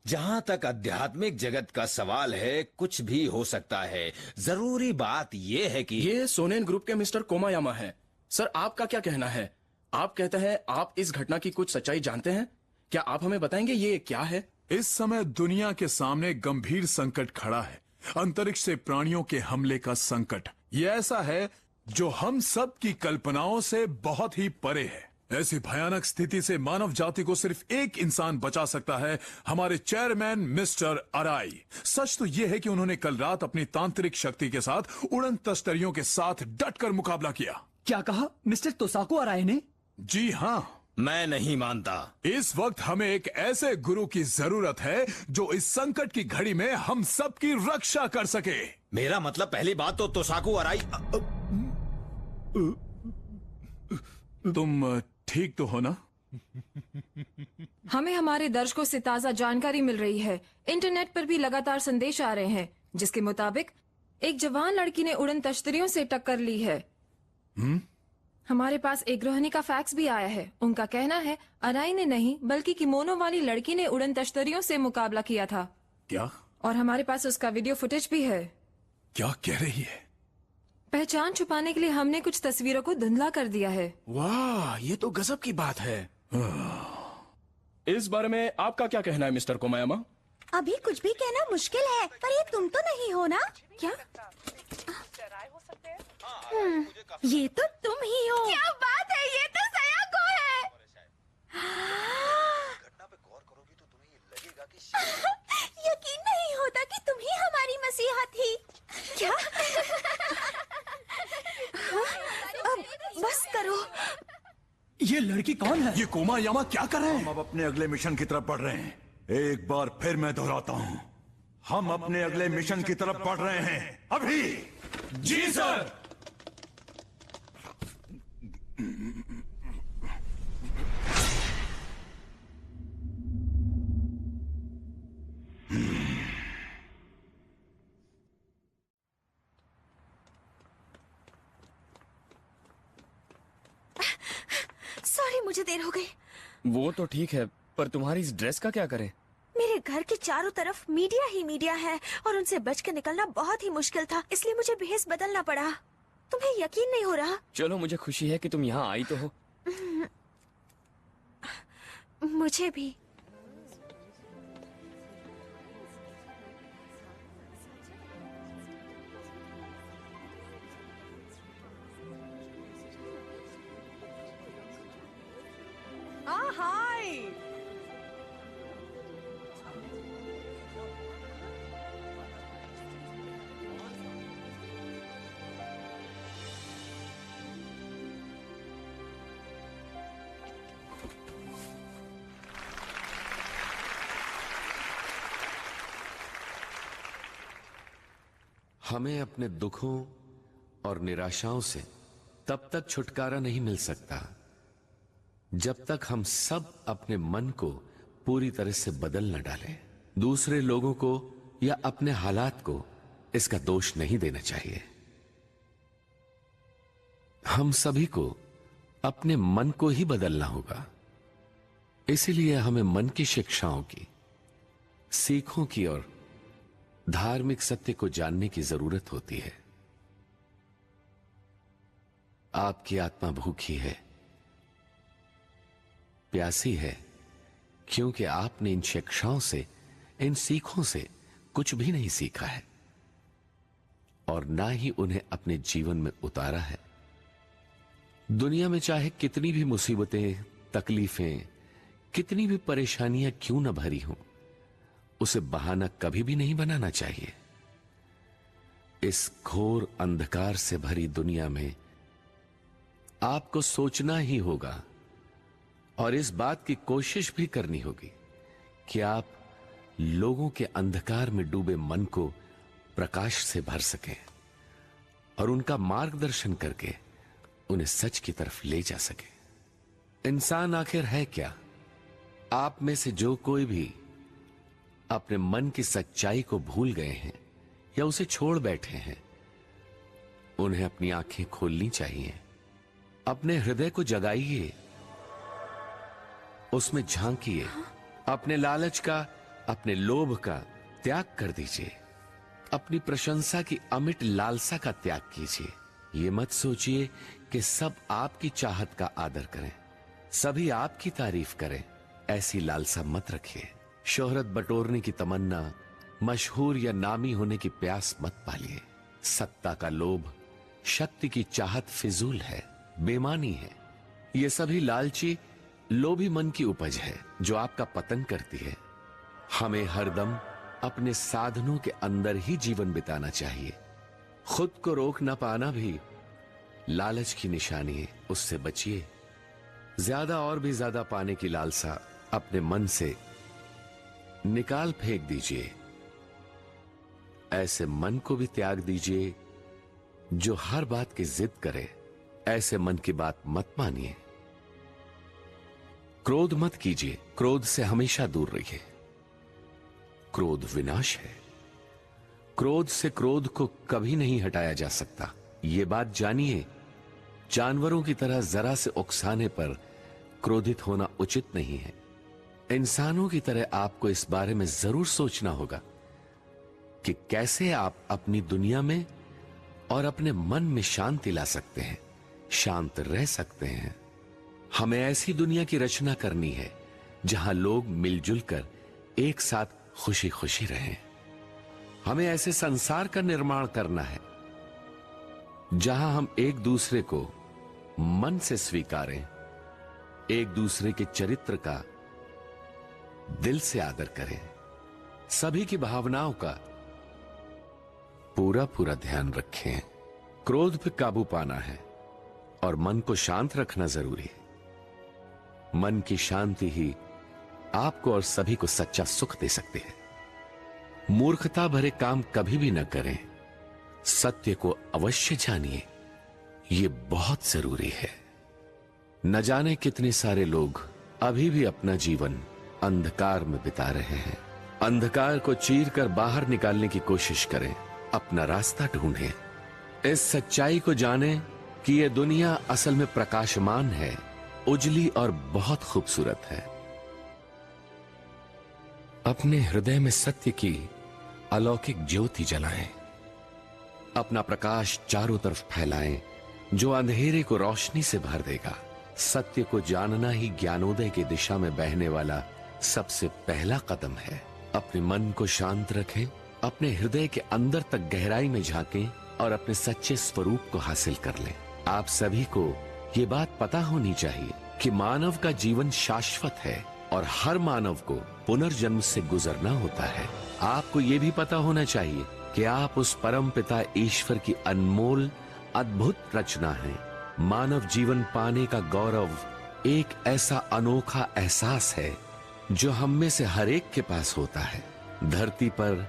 जहाँ तक आध्यात्मिक जगत का सवाल है, कुछ भी हो सकता है। जरूरी बात ये है कि
ये सोनेन ग्रुप के मिस्टर कोमायामा हैं। सर, आपका क्या कहना है? आप कहते हैं आप इस घटना की कुछ सच्चाई जानते हैं। क्या आप हमें बताएंगे ये क्या है?
इस समय दुनिया के सामने गंभीर संकट खड़ा है। अंतरिक्ष से प्राणियों के हमले का संकट। ये ऐसा है जो हम सब की कल्पनाओं से बहुत ही परे है। ऐसी भयानक स्थिति से मानव जाति को सिर्फ एक इंसान बचा सकता है, हमारे चेयरमैन मिस्टर अराई। सच तो यह है कि उन्होंने कल रात अपनी तांत्रिक शक्ति के साथ उड़न तश्तरियों के साथ डटकर मुकाबला किया।
क्या कहा मिस्टर तोसाको अराई ने?
जी हाँ,
मैं नहीं मानता।
इस वक्त हमें एक ऐसे गुरु की जरूरत है जो इस संकट की घड़ी में हम सब की रक्षा कर सके।
मेरा मतलब पहली बात तो तोसाकू अराई।
तुम ठीक तो हो ना?
हमें हमारे दर्शकों से ताज़ा जानकारी मिल रही है। इंटरनेट पर भी लगातार संदेश आ रहे हैं जिसके मुताबिक एक जवान लड़की ने उड़न तश्तरियों से टक्कर ली है। हमारे पास एक गृहिणी का फैक्स भी आया है। उनका कहना है अराई ने नहीं बल्कि किमोनो वाली लड़की ने उड़न तश्तरियों से मुकाबला किया था।
क्या?
और हमारे पास उसका वीडियो फुटेज भी है।
क्या कह रही है?
पहचान छुपाने के लिए हमने कुछ तस्वीरों को धुंधला कर दिया है।
वाह, ये तो गजब की बात है। इस बारे में आपका क्या कहना है मिस्टर कोमायामा?
अभी कुछ भी कहना मुश्किल है, पर ये तुम तो नहीं हो ना? क्या? ये तो तुम ही हो।
क्या बात है, ये तो सयाको है।
यकीन नहीं होता कि तुम ही हमारी मसीहा थी। क्या? अब बस करो।
ये लड़की कौन है?
ये कोमायामा क्या कर रहे हैं? हम अब अपने अगले मिशन की तरफ बढ़ रहे हैं। एक बार फिर मैं दोहराता हूं, हम अपने अगले मिशन की तरफ बढ़ रहे हैं अभी।
जी सर।
सॉरी, मुझे देर हो गई।
वो तो ठीक है, पर तुम्हारी इस ड्रेस का क्या करें?
मेरे घर के चारों तरफ मीडिया ही मीडिया है और उनसे बच के निकलना बहुत ही मुश्किल था, इसलिए मुझे भेस बदलना पड़ा। तुम्हें यकीन नहीं हो रहा?
चलो, मुझे खुशी है कि तुम यहाँ आई तो हो।
मुझे भी।
हाय।
हमें अपने दुखों और निराशाओं से तब तक छुटकारा नहीं मिल सकता जब तक हम सब अपने मन को पूरी तरह से बदल न डालें। दूसरे लोगों को या अपने हालात को इसका दोष नहीं देना चाहिए। हम सभी को अपने मन को ही बदलना होगा। इसीलिए हमें मन की शिक्षाओं की, सीखों की और धार्मिक सत्य को जानने की जरूरत होती है। आपकी आत्मा भूखी है, प्यासी है, क्योंकि आपने इन शिक्षाओं से, इन सीखों से कुछ भी नहीं सीखा है और ना ही उन्हें अपने जीवन में उतारा है। दुनिया में चाहे कितनी भी मुसीबतें, तकलीफें, कितनी भी परेशानियां क्यों न भरी हों, उसे बहाना कभी भी नहीं बनाना चाहिए। इस घोर अंधकार से भरी दुनिया में आपको सोचना ही होगा और इस बात की कोशिश भी करनी होगी कि आप लोगों के अंधकार में डूबे मन को प्रकाश से भर सकें और उनका मार्गदर्शन करके उन्हें सच की तरफ ले जा सके। इंसान आखिर है क्या? आप में से जो कोई भी अपने मन की सच्चाई को भूल गए हैं या उसे छोड़ बैठे हैं, उन्हें अपनी आंखें खोलनी चाहिए। अपने हृदय को जगाइए, उसमें झांकिए। अपने लालच का, अपने लोभ का त्याग कर दीजिए। अपनी प्रशंसा की अमिट लालसा का त्याग कीजिए। ये मत सोचिए कि सब आपकी चाहत का आदर करें, सभी आपकी तारीफ करें। ऐसी लालसा मत रखिए। शोहरत बटोरने की तमन्ना, मशहूर या नामी होने की प्यास मत पालिए। सत्ता का लोभ, शक्ति की चाहत फिजूल है, बेमानी है। ये सभी लालची, लोभी मन की उपज है जो आपका पतन करती है। हमें हरदम अपने साधनों के अंदर ही जीवन बिताना चाहिए। खुद को रोक न पाना भी लालच की निशानी है, उससे बचिए। ज्यादा और भी ज्यादा पाने की लालसा अपने मन से निकाल फेंक दीजिए। ऐसे मन को भी त्याग दीजिए जो हर बात की जिद करे। ऐसे मन की बात मत मानिए। क्रोध मत कीजिए, क्रोध से हमेशा दूर रहिए। क्रोध विनाश है। क्रोध से क्रोध को कभी नहीं हटाया जा सकता। यह बात जानिए। जानवरों की तरह जरा से उकसाने पर क्रोधित होना उचित नहीं है। इंसानों की तरह आपको इस बारे में जरूर सोचना होगा कि कैसे आप अपनी दुनिया में और अपने मन में शांति ला सकते हैं, शांत रह सकते हैं। हमें ऐसी दुनिया की रचना करनी है जहां लोग मिलजुल कर एक साथ खुशी खुशी रहें। हमें ऐसे संसार का निर्माण करना है जहां हम एक दूसरे को मन से स्वीकारें, एक दूसरे के चरित्र का दिल से आदर करें, सभी की भावनाओं का पूरा पूरा ध्यान रखें। क्रोध पे काबू पाना है और मन को शांत रखना जरूरी है। मन की शांति ही आपको और सभी को सच्चा सुख दे सकते हैं। मूर्खता भरे काम कभी भी न करें। सत्य को अवश्य जानिए, ये बहुत जरूरी है। न जाने कितने सारे लोग अभी भी अपना जीवन अंधकार में बिता रहे हैं। अंधकार को चीर कर बाहर निकालने की कोशिश करें, अपना रास्ता ढूंढें। इस सच्चाई को जानें कि यह दुनिया असल में प्रकाशमान है, उजली और बहुत खूबसूरत है। अपने हृदय में सत्य की अलौकिक ज्योति जलाएं। अपना प्रकाश चारों तरफ फैलाएं, जो अंधेरे को रोशनी से भर देगा। सत्य को जानना ही ज्ञानोदय की दिशा में बहने वाला सबसे पहला कदम है। अपने मन को शांत रखें, अपने हृदय के अंदर तक गहराई में झांकें और अपने सच्चे स्वरूप को हासिल कर लें। आप सभी को ये बात पता होनी चाहिए कि मानव का जीवन शाश्वत है और हर मानव को पुनर्जन्म से गुजरना होता है। आपको ये भी पता होना चाहिए कि आप उस परम पिता ईश्वर की अनमोल अद्भुत रचना हैं। मानव जीवन पाने का गौरव एक ऐसा अनोखा एहसास है जो हम में से हर एक के पास होता है। धरती पर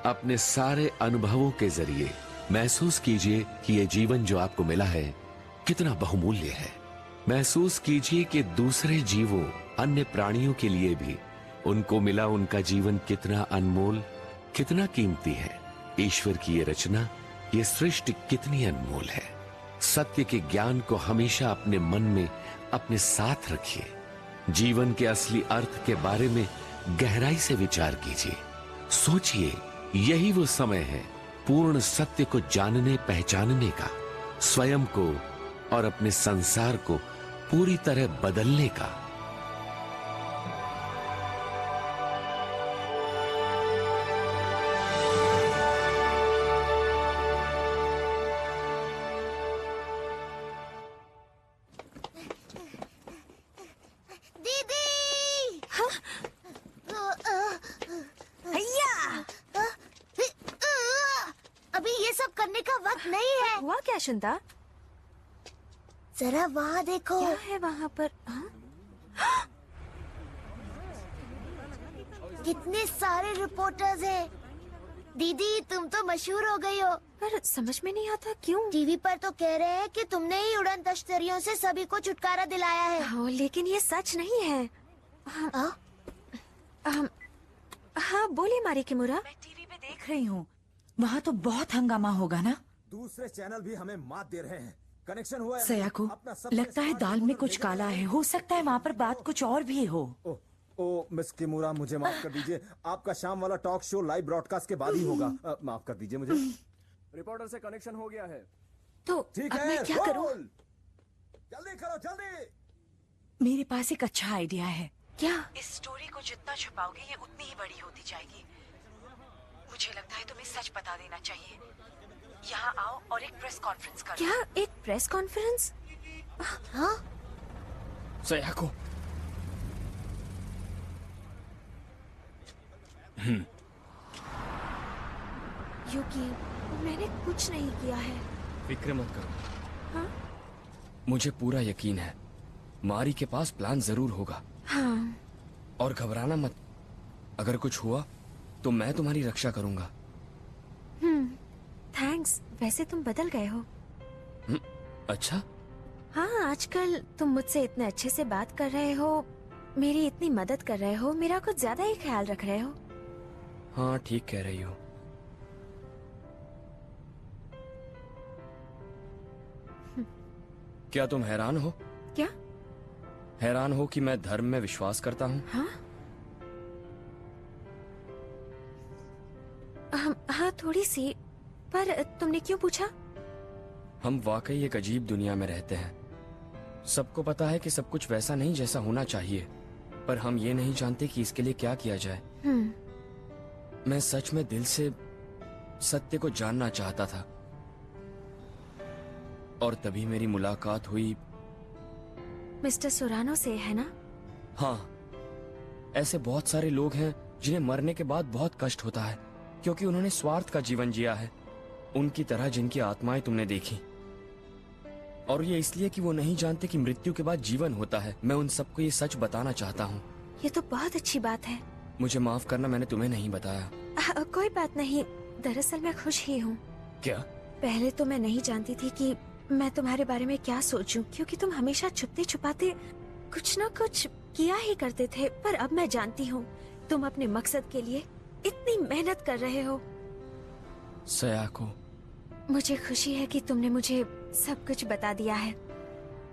अपने सारे अनुभवों के जरिए महसूस कीजिए कि ये जीवन जो आपको मिला है कितना बहुमूल्य है। महसूस कीजिए कि दूसरे जीवों, अन्य प्राणियों के लिए भी उनको मिला उनका जीवन कितना अनमोल, कितना कीमती है। ईश्वर की ये रचना, ये सृष्टि कितनी अनमोल है। सत्य के ज्ञान को हमेशा अपने मन में अपने साथ रखिए। जीवन के असली अर्थ के बारे में गहराई से विचार कीजिए। सोचिए, यही वो समय है पूर्ण सत्य को जानने पहचानने का, स्वयं को और अपने संसार को पूरी तरह बदलने का।
चंदा,
जरा वहाँ देखो।
क्या है वहाँ पर?
कितने सारे रिपोर्टर्स हैं। दीदी, तुम तो मशहूर हो गई हो।
पर समझ में नहीं आता क्यों।
टीवी पर तो कह रहे हैं कि तुमने ही उड़न तश्तरियों से सभी को छुटकारा दिलाया है।
हाँ, लेकिन ये सच नहीं है। हाँ, बोलिए मारी किमुरा।
मैं टीवी पे देख रही हूँ, वहाँ तो बहुत हंगामा होगा ना।
दूसरे चैनल भी हमें मात दे रहे हैं। कनेक्शन हुआ है।
सयाको, लगता है दाल में कुछ काला है। हो सकता है वहाँ पर बात कुछ और भी हो।
ओ मिस किमुरा, मुझे माफ कर दीजिए। आपका शाम वाला टॉक शो लाइव ब्रॉडकास्ट के बाद ही होगा। माफ कर दीजिए मुझे।
रिपोर्टर से कनेक्शन हो गया है।
तो
ठीक
है, मैं क्या करूं?
जल्दी करो, जल्दी।
मेरे पास एक अच्छा आइडिया है।
क्या?
इस स्टोरी को जितना छुपाओगे ये उतनी ही बड़ी होती जाएगी। मुझे लगता है तुम्हें सच बता देना चाहिए। यहाँ आओ और एक प्रेस कॉन्फ्रेंस करो।
क्या? एक प्रेस कॉन्फ्रेंस? हाँ?
सयाको।
यूकी, मैंने कुछ नहीं किया है।
फिक्र मत करो।
हाँ?
मुझे पूरा यकीन है मारी के पास प्लान जरूर होगा।
हाँ।
और घबराना मत। अगर कुछ हुआ तो मैं तुम्हारी रक्षा करूंगा।
थैंक्स। वैसे तुम बदल गए हो।
अच्छा?
हाँ, आजकल तुम मुझसे इतने अच्छे से बात कर रहे हो, मेरी इतनी मदद कर रहे हो, मेरा कुछ ज्यादा ही ख्याल रख रहे हो।
हाँ, ठीक कह रही हो। क्या तुम हैरान हो?
क्या?
हैरान हो कि मैं धर्म में विश्वास करता हूँ?
हाँ? हाँ, थोड़ी सी। पर तुमने क्यों पूछा?
हम वाकई एक अजीब दुनिया में रहते हैं। सबको पता है कि सब कुछ वैसा नहीं जैसा होना चाहिए, पर हम ये नहीं जानते कि इसके लिए क्या किया जाए। मैं सच में दिल से सत्य को जानना चाहता था, और तभी मेरी मुलाकात हुई
मिस्टर सोरानो से, है ना?
हाँ, ऐसे बहुत सारे लोग हैं जिन्हें मरने के बाद बहुत कष्ट होता है क्योंकि उन्होंने स्वार्थ का जीवन जिया है, उनकी तरह जिनकी आत्माएं तुमने देखी। और ये इसलिए कि वो नहीं जानते कि मृत्यु के बाद जीवन होता है। मैं उन सबको ये सच बताना चाहता हूँ।
ये तो बहुत अच्छी बात है।
मुझे माफ करना, मैंने तुम्हें नहीं बताया।
कोई बात नहीं, दरअसल मैं खुश ही हूँ।
क्या?
पहले तो मैं नहीं जानती थी कि मैं तुम्हारे बारे में क्या सोचूं, क्योंकि तुम हमेशा छुपते छुपाते कुछ न कुछ किया ही करते थे। पर अब मैं जानती हूँ तुम अपने मकसद के लिए इतनी मेहनत कर रहे हो।
सयाको,
मुझे खुशी है कि तुमने मुझे सब कुछ बता दिया है।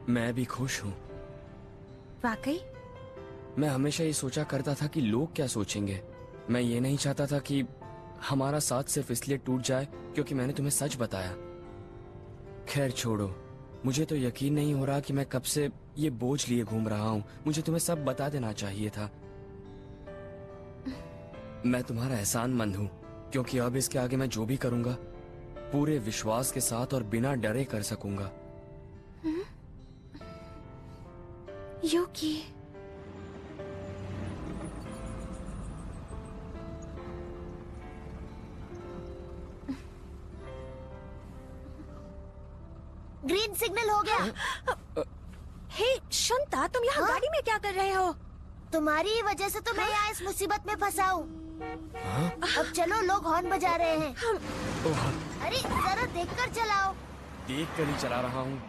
मैं भी खुश हूँ।
वाकई?
मैं हमेशा ये सोचा करता था कि लोग क्या सोचेंगे। मैं ये नहीं चाहता था कि हमारा साथ सिर्फ इसलिए टूट जाए क्योंकि मैंने तुम्हें सच बताया। खैर छोड़ो, मुझे तो यकीन नहीं हो रहा कि मैं कब से ये बोझ लिए घूम रहा हूँ। मुझे तुम्हें सब बता देना चाहिए था। मैं तुम्हारा एहसानमंद हूँ, क्योंकि अब इसके आगे मैं जो भी करूँगा पूरे विश्वास के साथ और बिना डरे कर सकूंगा।
यूकी,
ग्रीन सिग्नल हो गया।
हे शांता, तुम यहाँ गाड़ी में क्या कर रहे हो?
तुम्हारी ही वजह से तो मैं यहाँ इस मुसीबत में फंसा हूँ। अब चलो, लोग हॉर्न बजा रहे हैं। अरे जरा देखकर चलाओ।
देख कर ही चला रहा हूँ।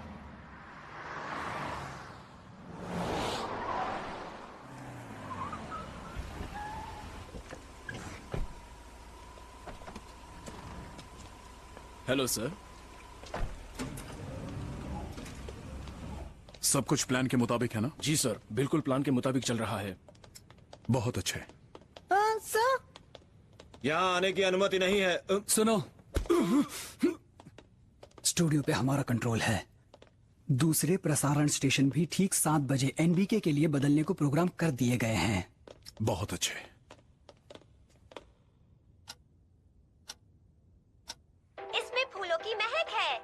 Hello sir. सब कुछ प्लान के मुताबिक है ना?
जी सर, बिल्कुल प्लान के मुताबिक चल रहा है।
बहुत अच्छे।
सर,
यहाँ आने की अनुमति नहीं है।
सुनो, स्टूडियो पे हमारा कंट्रोल है। दूसरे प्रसारण स्टेशन भी ठीक 7 बजे एनबीके के लिए बदलने को प्रोग्राम कर दिए गए हैं।
बहुत अच्छे।
इसमें फूलों की महक है।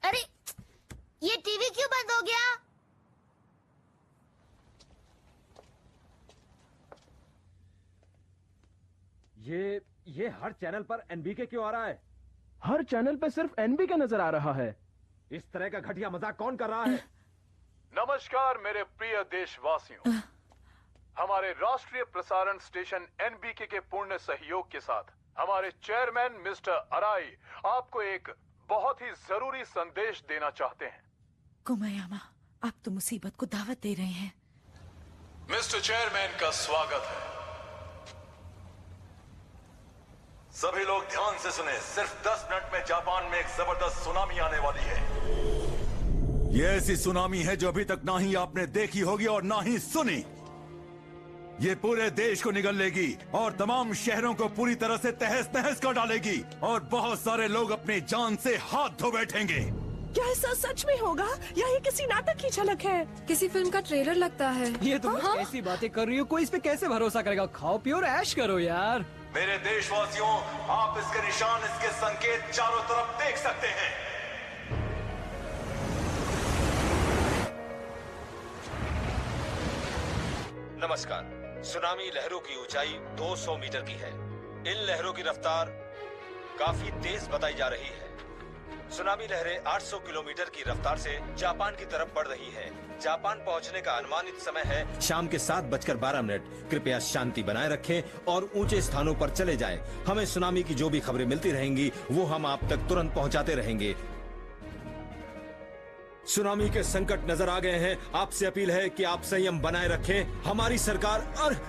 अरे ये टीवी क्यों बंद हो गया?
ये हर चैनल पर एनबीके क्यों आ रहा है?
हर चैनल पे सिर्फ एनबीके नजर आ रहा है।
इस तरह का घटिया मजाक कौन कर रहा है?
नमस्कार मेरे प्रिय देशवासियों। हमारे राष्ट्रीय प्रसारण स्टेशन एनबीके के पूर्ण सहयोग के साथ हमारे चेयरमैन मिस्टर अराई आपको एक बहुत ही जरूरी संदेश देना चाहते हैं।
कोमायामा, आप तो मुसीबत को दावत दे रहे हैं।
मिस्टर चेयरमैन का स्वागत है।
सभी लोग ध्यान से सुने। सिर्फ 10 मिनट में जापान में एक जबरदस्त सुनामी आने वाली है।
ये ऐसी सुनामी है जो अभी तक ना ही आपने देखी होगी और ना ही सुनी। ये पूरे देश को निगल लेगी और तमाम शहरों को पूरी तरह से तहस नहस कर डालेगी और बहुत सारे लोग अपनी जान से हाथ धो बैठेंगे।
क्या ऐसा सच में होगा या ये किसी नाटक की झलक है?
किसी फिल्म का ट्रेलर लगता है।
ये तुम कैसी बातें कर रही हो? कोई इस पे कैसे भरोसा करेगा? खाओ पियो और ऐश करो यार।
मेरे देशवासियों, आप इसके निशान, इसके संकेत चारों तरफ देख सकते हैं।
नमस्कार। सुनामी लहरों की ऊंचाई 200 मीटर की है। इन लहरों की रफ्तार काफी तेज बताई जा रही है। सुनामी लहरें 800 किलोमीटर की रफ्तार से जापान की तरफ बढ़ रही है। जापान पहुंचने का अनुमानित समय है शाम के 7:12। कृपया शांति बनाए रखें और ऊंचे स्थानों पर चले जाएं। हमें सुनामी की जो भी खबरें मिलती रहेंगी वो हम आप तक तुरंत पहुंचाते रहेंगे। सुनामी के संकट नजर आ गए हैं। आपसे अपील है कि आप संयम बनाए रखें। हमारी सरकार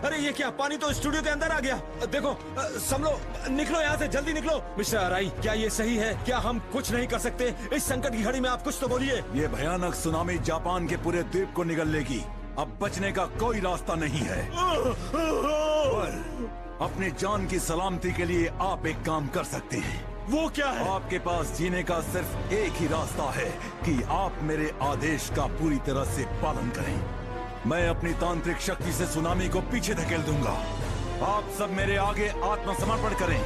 अरे ये क्या? पानी तो स्टूडियो के अंदर आ गया। देखो, संभलो, निकलो यहाँ से, जल्दी निकलो। मिस्टर अराई, क्या ये सही है? क्या हम कुछ नहीं कर सकते इस संकट की घड़ी में? आप कुछ तो बोलिए।
ये भयानक सुनामी जापान के पूरे द्वीप को निगल लेगी। अब बचने का कोई रास्ता नहीं है। पर अपनी जान की सलामती के लिए आप एक काम कर सकते हैं।
वो क्या है?
आपके पास जीने का सिर्फ एक ही रास्ता है कि आप मेरे आदेश का पूरी तरह से पालन करें। मैं अपनी तांत्रिक शक्ति से सुनामी को पीछे धकेल दूंगा। आप सब मेरे आगे आत्मसमर्पण करें।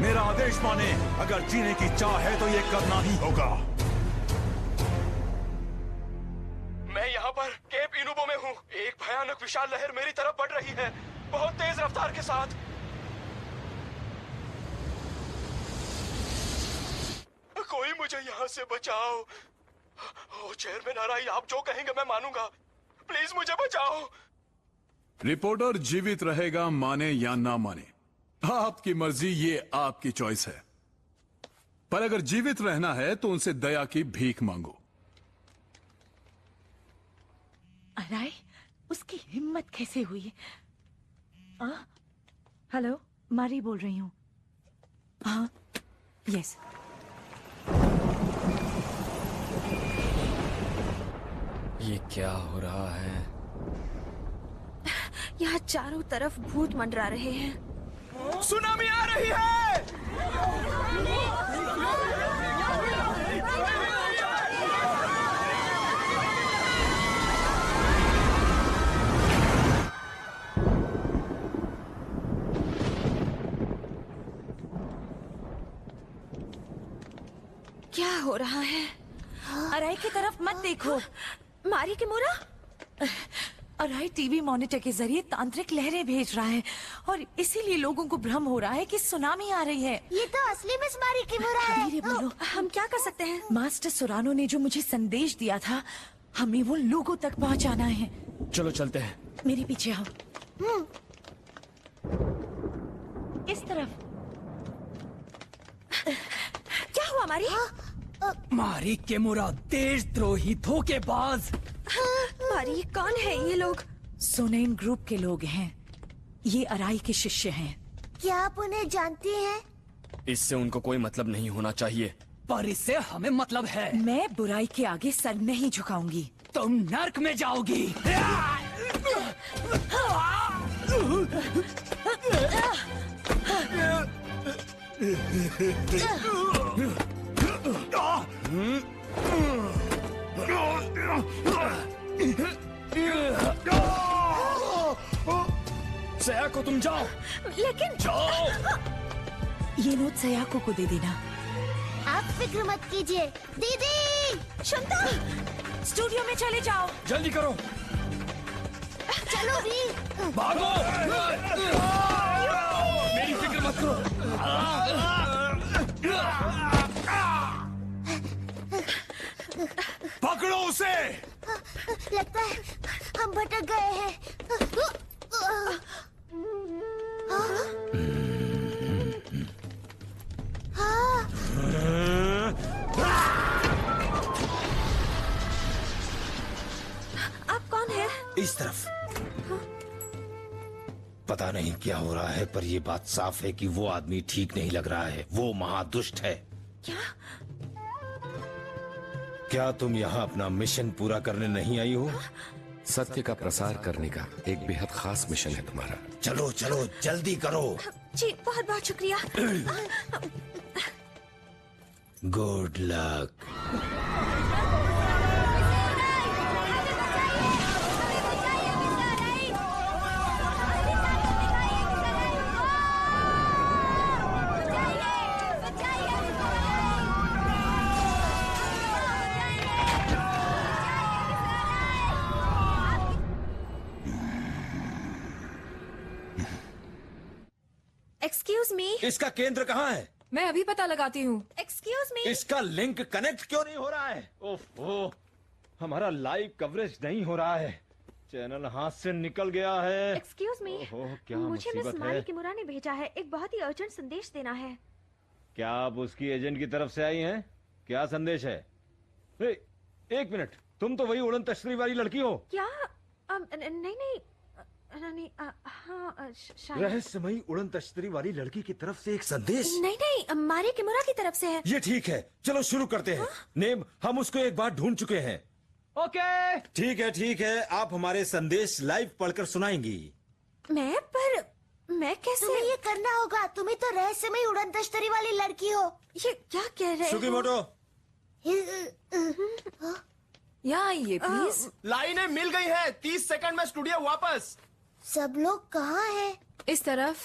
मेरा आदेश माने। अगर जीने की चाह है तो ये करना ही होगा।
मैं यहाँ पर केप इनुबो में हूँ। एक भयानक विशाल लहर मेरी तरफ बढ़ रही है, बहुत तेज रफ्तार के साथ। मुझे यहाँ से बचाओ। ओ चेयरमैन अराई, आप जो कहेंगे मैं मानूंगा। प्लीज मुझे बचाओ।
रिपोर्टर जीवित रहेगा, माने या ना माने, आपकी मर्जी, ये आपकी चॉइस है। पर अगर जीवित रहना है तो उनसे दया की भीख मांगो।
अराई, उसकी हिम्मत कैसे हुई? हेलो, मारी बोल रही हूँ। हाँ, यस।
ये क्या हो रहा है?
यहाँ चारों तरफ भूत मंडरा रहे हैं।
सुनामी आ रही है।
क्या हो रहा है?
अराई की तरफ मत देखो।
मारी किमोरा?
अराई टीवी मॉनिटर के जरिए तांत्रिक लहरें भेज रहा है और इसीलिए लोगों को भ्रम हो रहा है कि सुनामी आ रही है।
ये तो असली मिस मारी किमोरा है।
धीरे बोलो।
हम क्या कर सकते हैं?
मास्टर सोरानो ने जो मुझे संदेश दिया था, हमें वो लोगों तक पहुंचाना है।
चलो चलते हैं।
मेरे पीछे आओ। इस तरफ।
क्या हुआ मारी?
मारी किमोरा देशद्रोही धोखेबाज।
मारी, कौन है ये लोग?
सोनेन ग्रुप के लोग हैं। ये अराई के शिष्य हैं।
क्या आप उन्हें जानती हैं?
इससे उनको कोई मतलब नहीं होना चाहिए।
पर इससे हमें मतलब है।
मैं बुराई के आगे सर नहीं झुकाऊंगी।
तुम नर्क में जाओगी।
सयाको तुम जाओ।
लेकिन
जाओ।
ये नोट सयाको को दे देना।
आप फिक्र मत कीजिए दीदी।
शुंता,
स्टूडियो में चले जाओ।
जल्दी करो।
चलो भी।
भागो। मेरी फिक्र मत करो। पकड़ो उसे।
लगता है हम भटक गए हैं।
आप कौन है?
इस तरफ। पता नहीं क्या हो रहा है, पर ये बात साफ है कि वो आदमी ठीक नहीं लग रहा है। वो महादुष्ट है। क्या तुम यहाँ अपना मिशन पूरा करने नहीं आई हो?
सत्य का प्रसार करने का एक बेहद खास मिशन है तुम्हारा।
चलो चलो जल्दी करो।
जी बहुत बहुत शुक्रिया।
Good luck.
Excuse me.
इसका केंद्र कहाँ है?
मैं अभी पता लगाती हूँ। Excuse me.
इसका लिंक कनेक्ट क्यों नहीं हो रहा है? ओह, हमारा लाइव कवरेज नहीं हो रहा है। चैनल हाथ से निकल गया है।
एक्सक्यूज मी,
क्या
मुझे मिस
मुसीबत है।
मारी किमुरा ने भेजा है। एक बहुत ही अर्जेंट संदेश देना है।
क्या आप उसकी एजेंट की तरफ से आई हैं? क्या संदेश है? एक मिनट, तुम तो वही उड़न तश्तरी वाली लड़की हो।
क्या? नहीं, हाँ शायद।
रहस्यमयी उड़न तश्तरी वाली लड़की की तरफ से एक संदेश?
नहीं, मारी किमुरा की तरफ से है।
ये ठीक है, चलो शुरू करते हैं। नेम, हम उसको एक बार ढूंढ चुके हैं।
ओके।
ठीक है, आप हमारे संदेश लाइव पढ़कर सुनाएंगी।
मैं कैसे?
तुम्हें ये करना होगा। तुम्हें तो रहस्यमयी उड़न तश्तरी वाली लड़की हो।
ये क्या कह रहे हो?
सुकीमोटो।
यहाँ आइए प्लीज।
लाइनें मिल गई है। 30 सेकंड में स्टूडियो वापस।
सब लोग कहाँ हैं?
इस तरफ।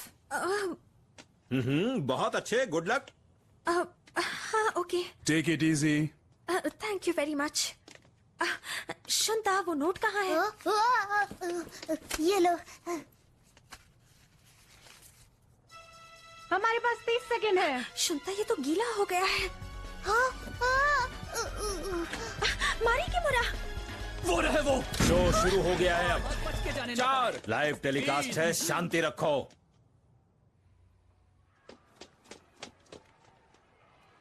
बहुत अच्छे, गुड लक।
हाँ okay.
Take it easy.
Thank you very much. Shunta, वो नोट कहाँ है?
ये लो।
हमारे पास 30 सेकंड है।
शुंता, ये तो गीला हो गया है। मारी की मुरा।
वो रहे वो। शो शुरू हो गया है अब। 4 लाइव टेलीकास्ट है, शांति रखो।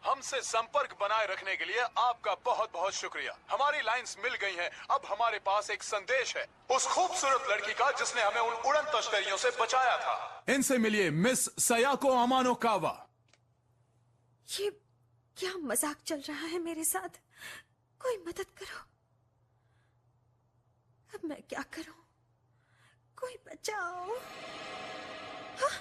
हमसे संपर्क बनाए रखने के लिए आपका बहुत बहुत शुक्रिया। हमारी लाइंस मिल गई हैं। अब हमारे पास एक संदेश है उस खूबसूरत लड़की का जिसने हमें उन उड़न तस्करियों से बचाया था। इनसे मिलिए मिस सयाको अमानो कावा।
ये क्या मजाक चल रहा है मेरे साथ? कोई मदद करो। अब मैं क्या करूं? कोई बचाओ। हाँ?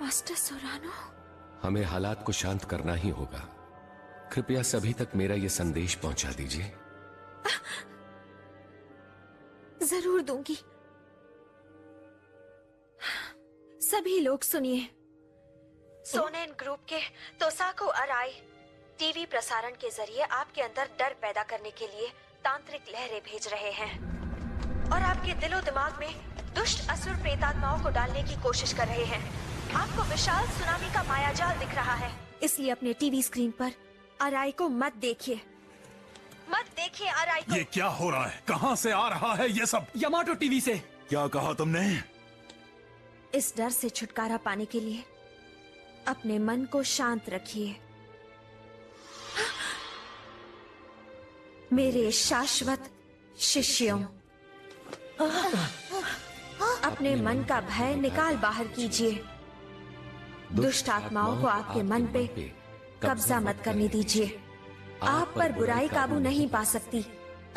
मास्टर सोरानो,
हमें हालात को शांत करना ही होगा। कृपया सभी तक मेरा ये संदेश पहुंचा दीजिए।
जरूर दूंगी। सभी लोग सुनिए। सोनेन ग्रुप के तोसाको अराई टीवी प्रसारण के जरिए आपके अंदर डर पैदा करने के लिए तांत्रिक लहरें भेज रहे हैं और आपके दिलो दिमाग में दुष्ट असुर प्रेतात्माओं को डालने की कोशिश कर रहे हैं। आपको विशाल सुनामी का मायाजाल दिख रहा है, इसलिए अपने टीवी स्क्रीन पर अराई को मत देखिए। मत देखिए अराई को।
ये क्या हो रहा है? कहां से आ रहा है ये सब?
यामाटो टीवी से।
क्या कहा तुमने?
इस डर से छुटकारा पाने के लिए अपने मन को शांत रखिए। मेरे शाश्वत शिष्यों, अपने मन का भय निकाल बाहर कीजिए। दुष्ट आत्माओं को आपके मन पे कब्जा मत करने दीजिए। आप पर बुराई काबू नहीं पा सकती।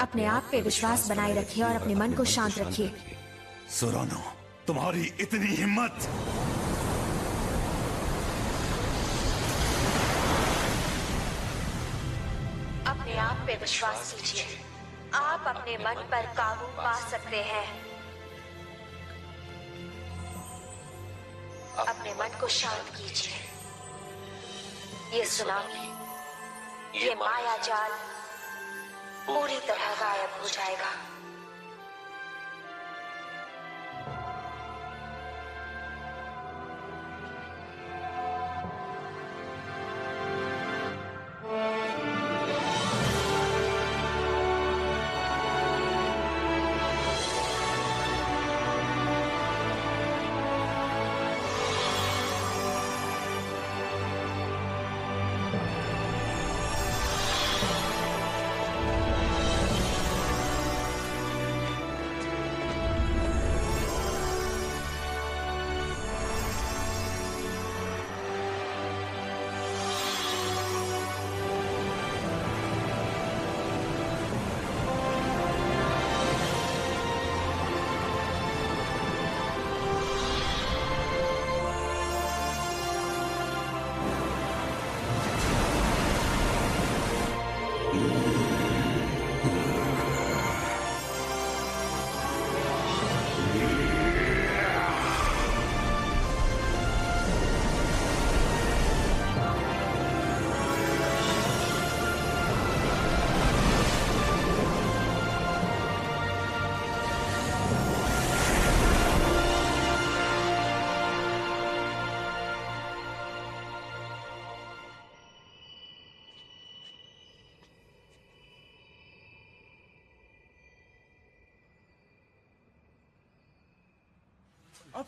अपने आप पे विश्वास बनाए रखिए और अपने मन को शांत रखिए।
सोरानो, तुम्हारी इतनी हिम्मत!
अपने आप पे विश्वास कीजिए। आप अपने मन पर काबू पा सकते हैं। अपने मन को शांत कीजिए। ये सुनामी, ये मायाजाल पूरी तरह गायब हो जाएगा।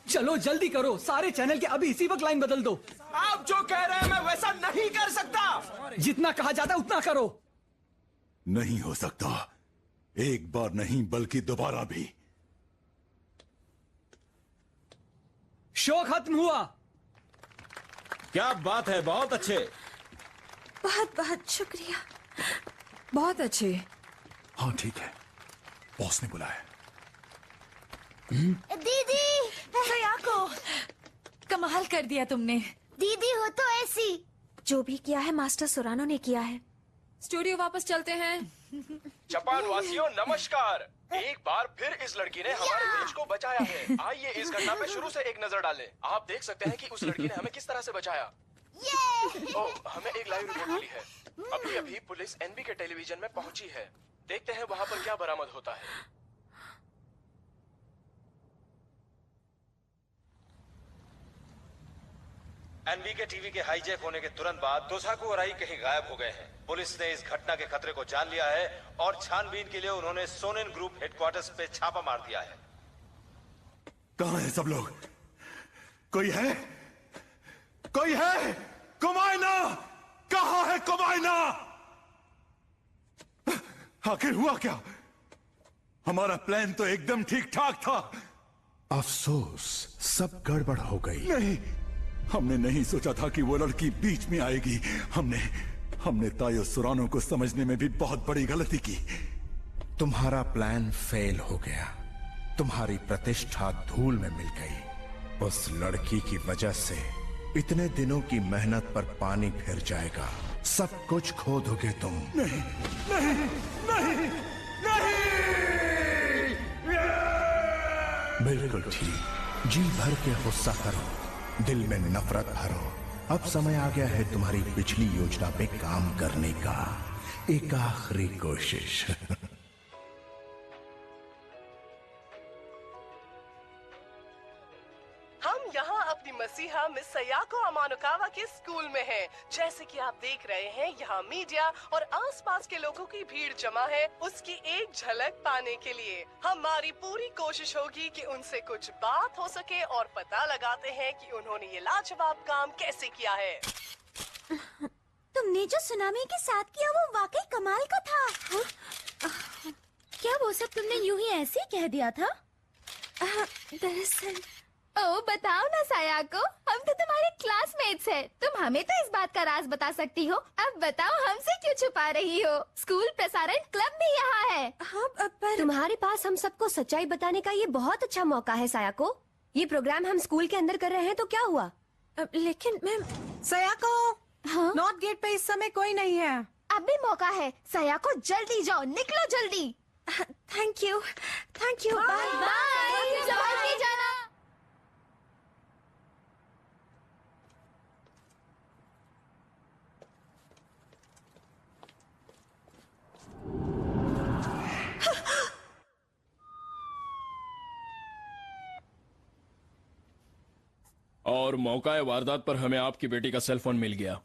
चलो जल्दी करो, सारे चैनल के अभी इसी वक्त लाइन बदल दो।
आप जो कह रहे हैं मैं वैसा नहीं कर सकता।
जितना कहा जाता है उतना करो।
नहीं हो सकता। एक बार नहीं बल्कि दोबारा भी।
शो खत्म हुआ।
क्या बात है, बहुत अच्छे।
बहुत बहुत शुक्रिया। बहुत अच्छे।
हाँ ठीक है, बॉस ने बुलाया।
दीदी,
सयाको, कमाल कर दिया तुमने।
दीदी हो तो ऐसी।
जो भी किया है मास्टर सोरानो ने किया है।
स्टूडियो वापस चलते हैं।
जापान वासियों नमस्कार। एक बार फिर इस लड़की ने हमारे देश को बचाया है। आइए इस घटना पे शुरू से एक नजर डालें। आप देख सकते हैं कि उस लड़की ने हमें किस तरह से बचाया। ओह, हमें एक लाइव रिपोर्ट मिली है। अभी अभी पुलिस एनबी के टेलीविजन में पहुंची है। देखते हैं वहां पर क्या बरामद होता है।
एनबी के टीवी के हाईजैक होने के तुरंत बाद तोसाकू अराई कहीं गायब हो गए हैं। पुलिस ने इस घटना के खतरे को जान लिया है और छानबीन के लिए उन्होंने सोनेन ग्रुप हेडक्वार्टर्स पे छापा मार दिया है।
कहाँ है सब लोग? कोई है? कोई है? कुमायना! कहाँ है कुमायना? आखिर हुआ क्या? हमारा प्लान तो एकदम ठीक ठाक था।
अफसोस, सब गड़बड़ हो गई।
नहीं, हमने नहीं सोचा था कि वो लड़की बीच में आएगी। हमने तायो सुरानो को समझने में भी बहुत बड़ी गलती की।
तुम्हारा प्लान फेल हो गया। तुम्हारी प्रतिष्ठा धूल में मिल गई। उस लड़की की वजह से इतने दिनों की मेहनत पर पानी फिर जाएगा। सब कुछ खो दोगे तुम।
नहीं, नहीं, नहीं, नहीं!
बिल्कुल ठीक। जी भर के गुस्सा करो, दिल में नफरत भरो। अब समय आ गया है तुम्हारी पिछली योजना पे काम करने का। एक आखिरी कोशिश।
हम यहाँ अपनी मसीहा मिस सयाको अमानुकावा के स्कूल में हैं। जैसे कि आप देख रहे हैं, यहाँ मीडिया और आसपास के लोगों की भीड़ जमा है उसकी एक झलक पाने के लिए। हमारी पूरी कोशिश होगी कि उनसे कुछ बात हो सके और पता लगाते हैं कि उन्होंने ये लाजवाब काम कैसे किया है।
तुमने जो सुनामी के साथ किया वो वाकई कमाल का था। क्या वो सब तुमने यूं ही ऐसे ही कह दिया था?
दरअसल ओ बताओ ना सायाको, हम तो तुम्हारे क्लासमेट्स हैं। तुम हमें तो इस बात का राज बता सकती हो। अब बताओ हमसे क्यों छुपा रही हो? स्कूल प्रसारण क्लब भी यहाँ है।
हाँ, पर तुम्हारे पास हम सबको सच्चाई बताने का ये बहुत अच्छा मौका है सायाको। ये प्रोग्राम हम स्कूल के अंदर कर रहे हैं तो क्या हुआ?
लेकिन मैम सायाको,
हाँ?
नॉर्थ गेट पे इस समय कोई नहीं है।
अब भी मौका है सायाको, जल्दी जाओ, निकलो जल्दी।
Thank you, thank you.
Bye bye, जल्दी जाना।
और मौका वारदात पर हमें आपकी बेटी का सेल फोन मिल गया।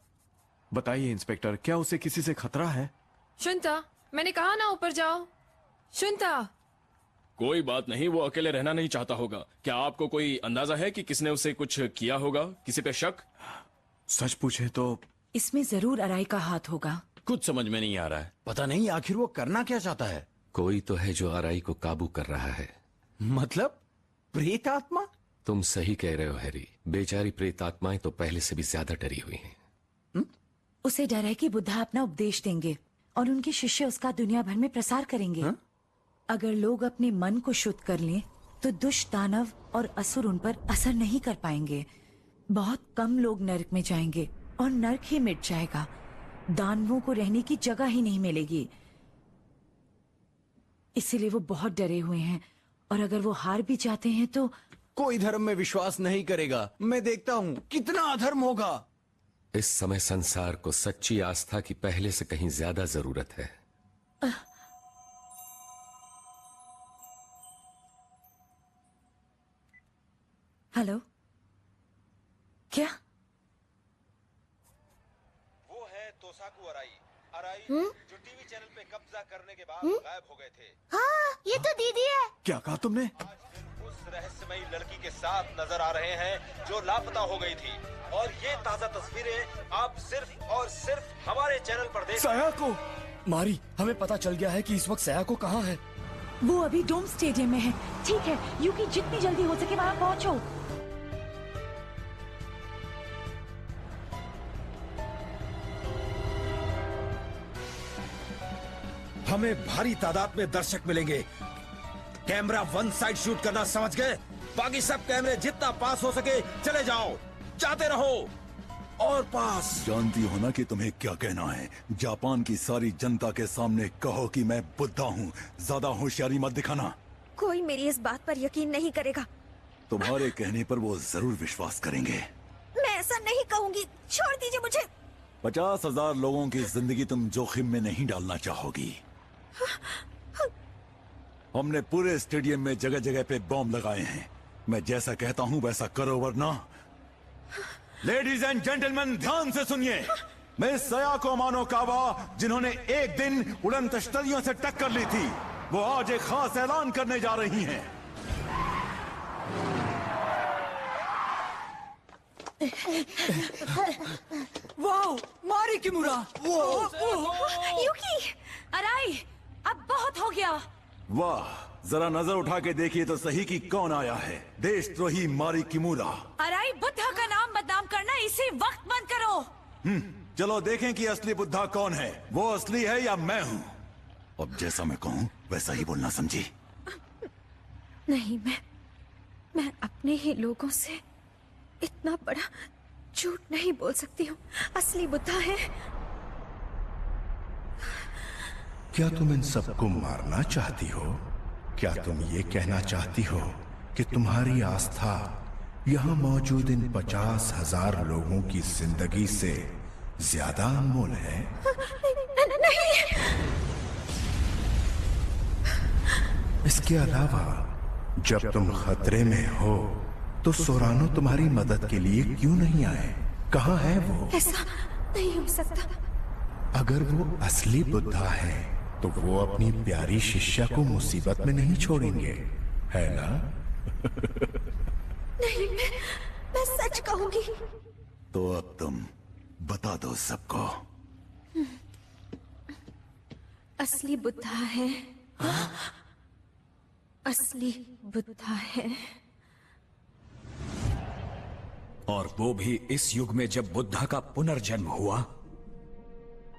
बताइए इंस्पेक्टर, क्या उसे किसी से खतरा है?
शुनता, मैंने कहा ना ऊपर जाओ। शुनता।
कोई बात नहीं, वो अकेले रहना नहीं चाहता होगा। क्या आपको कोई अंदाजा है कि किसने उसे कुछ किया होगा? किसी पे शक?
सच पूछे तो
इसमें जरूर अराई का हाथ होगा।
कुछ समझ में नहीं आ रहा है। पता नहीं आखिर वो करना क्या चाहता है।
कोई तो है जो अराई को काबू कर रहा है।
मतलब प्रेत आत्मा?
तुम सही कह रहे हो हैरी। बेचारी प्रेत आत्माएं तो पहले से भी ज्यादा डरी हुई हैं।
उसे डर है कि बुद्धा अपना उपदेश देंगे और उनके शिष्य उसका दुनिया भर में प्रसार करेंगे। अगर लोग अपने मन को शुद्ध कर लें तो दुष्ट दानव और असुर उन पर असर नहीं कर पाएंगे। बहुत कम लोग नरक में जाएंगे और नरक ही मिट जाएगा। दानवों को रहने की जगह ही नहीं मिलेगी। इसीलिए वो बहुत डरे हुए हैं और अगर वो हार भी जाते हैं तो
कोई धर्म में विश्वास नहीं करेगा। मैं देखता हूँ कितना अधर्म होगा।
इस समय संसार को सच्ची आस्था की पहले से कहीं ज्यादा जरूरत है।
हेलो, क्या?
वो है तोसाकू अराई जो टीवी चैनल पे कब्जा करने के बाद गायब हो गए थे।
हाँ, ये तो दीदी है।
क्या कहा तुमने?
उस रहस्यमयी लड़की के साथ नजर आ रहे हैं जो लापता हो गई थी। और ये ताजा तस्वीरें आप सिर्फ और सिर्फ हमारे चैनल पर देख।
सायाको! मारी, हमें पता चल गया है कि इस वक्त सायाको कहाँ है।
वो अभी डोम स्टेडियम में है। ठीक है, यूकी जितनी जल्दी हो सके वहाँ पहुँचो।
हमें भारी तादाद में दर्शक मिलेंगे। कैमरा वन साइड शूट करना समझ गए? बाकी सब कैमरे जितना पास हो सके चले जाओ, जाते रहो।
और पास। जानती हो ना कि तुम्हें क्या कहना है। जापान की सारी जनता के सामने कहो कि मैं बुद्धा हूँ। ज्यादा होशियारी मत दिखाना।
कोई मेरी इस बात पर यकीन नहीं करेगा।
तुम्हारे कहने पर वो जरूर विश्वास करेंगे।
मैं ऐसा नहीं कहूंगी, छोड़ दीजिए मुझे।
50,000 लोगों की जिंदगी तुम जोखिम में नहीं डालना चाहोगी। हमने पूरे स्टेडियम में जगह जगह पे बॉम्ब लगाए हैं। मैं जैसा कहता हूँ वैसा करो, वरना। लेडीज एंड जेंटलमैन, ध्यान से सुनिए। मैं सयाको अमानो कावा, जिन्होंने एक दिन उड़न तश्तरियों से टक्कर ली थी, वो आज एक खास ऐलान करने जा रही हैं।
वाओ, मारी किमुरा।
यूकी, अराई, अब बहुत हो गया।
वाह, जरा नजर उठा के देखिए तो सही कि कौन आया है। देशद्रोही मारी किमुरा।
अराई, बुद्धा का नाम बदनाम करना इसी वक्त बंद करो।
चलो देखें कि असली बुद्धा कौन है। वो असली है या मैं हूँ। अब जैसा मैं कहूँ वैसा ही बोलना, समझी?
नहीं, मैं अपने ही लोगों से इतना बड़ा झूठ नहीं बोल सकती हूँ। असली बुद्धा है।
क्या तुम इन सबको मारना चाहती हो? क्या तुम ये कहना चाहती हो कि तुम्हारी आस्था यहाँ मौजूद इन 50,000 लोगों की जिंदगी से ज्यादा अनमोल है?
नहीं।
इसके अलावा जब तुम खतरे में हो तो सोरानो तुम्हारी मदद के लिए क्यों नहीं आए? कहाँ है वो?
ऐसा नहीं हो सकता।
अगर वो असली बुद्धा है तो वो अपनी प्यारी शिष्या को मुसीबत में नहीं छोड़ेंगे, है ना?
नहीं, मैं सच कहूंगी।
तो अब तुम बता दो सबको।
असली बुद्धा है। असली बुद्धा है।
और वो भी इस युग में जब बुद्धा का पुनर्जन्म हुआ।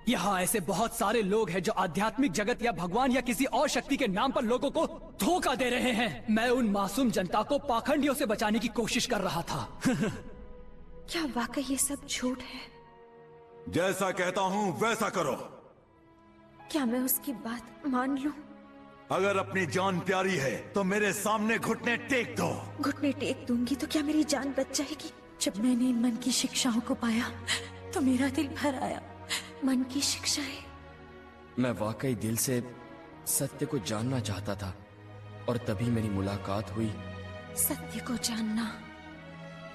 यहाँ ऐसे बहुत सारे लोग हैं जो आध्यात्मिक जगत या भगवान या किसी और शक्ति के नाम पर लोगों को धोखा दे रहे हैं। मैं उन मासूम जनता को पाखंडियों से बचाने की कोशिश कर रहा था।
क्या वाकई ये सब झूठ है?
जैसा कहता हूँ वैसा करो।
क्या मैं उसकी बात मान लूं?
अगर अपनी जान प्यारी है तो मेरे सामने घुटने टेक दो।
घुटने टेक दूंगी तो क्या मेरी जान बच जाएगी?
जब मैंने इन मन की शिक्षाओं को पाया तो मेरा दिल भर आया।
मन की शिक्षाएं?
मैं वाकई दिल से सत्य को जानना चाहता था और तभी मेरी मुलाकात हुई।
सत्य को जानना।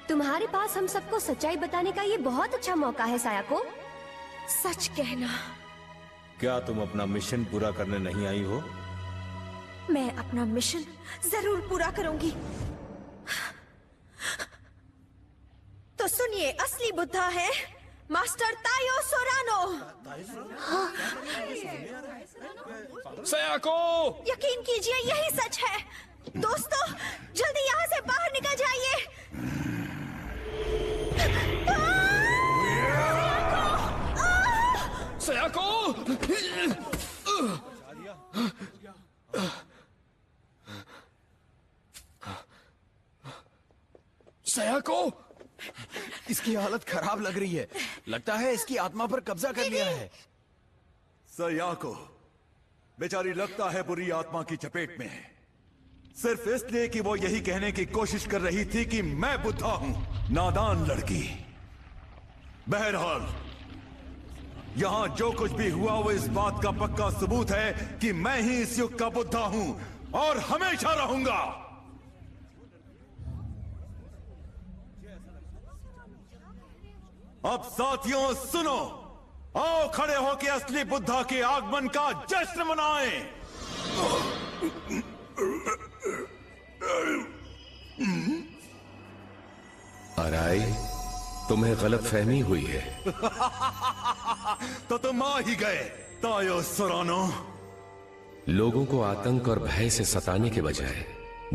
तुम्हारे पास हम सबको सच्चाई बताने का ये बहुत अच्छा मौका है सायाको।
सच कहना।
क्या तुम अपना मिशन पूरा करने नहीं आई हो?
मैं अपना मिशन जरूर पूरा करूंगी। तो सुनिए, असली बुद्धा है मास्टर तायो सोरानो।
सयाको!
यकीन कीजिए यही सच है। दोस्तों, जल्दी यहाँ से बाहर निकल जाइए।
सयाको! सयाको!
इसकी हालत खराब लग रही है। लगता है इसकी आत्मा पर कब्जा कर लिया है।
सयाको बेचारी लगता है बुरी आत्मा की चपेट में है, सिर्फ इसलिए कि वो यही कहने की कोशिश कर रही थी कि मैं बुद्धा हूं। नादान लड़की। बहरहाल यहां जो कुछ भी हुआ वो इस बात का पक्का सबूत है कि मैं ही इस युग का बुद्धा हूं और हमेशा रहूंगा। अब साथियों सुनो, आओ खड़े होकर असली बुद्धा के आगमन का जश्न मनाएं।
अराई, तुम्हें गलतफहमी हुई है।
तो तुम आ ही गए तायो सोरानो।
लोगों को आतंक और भय से सताने के बजाय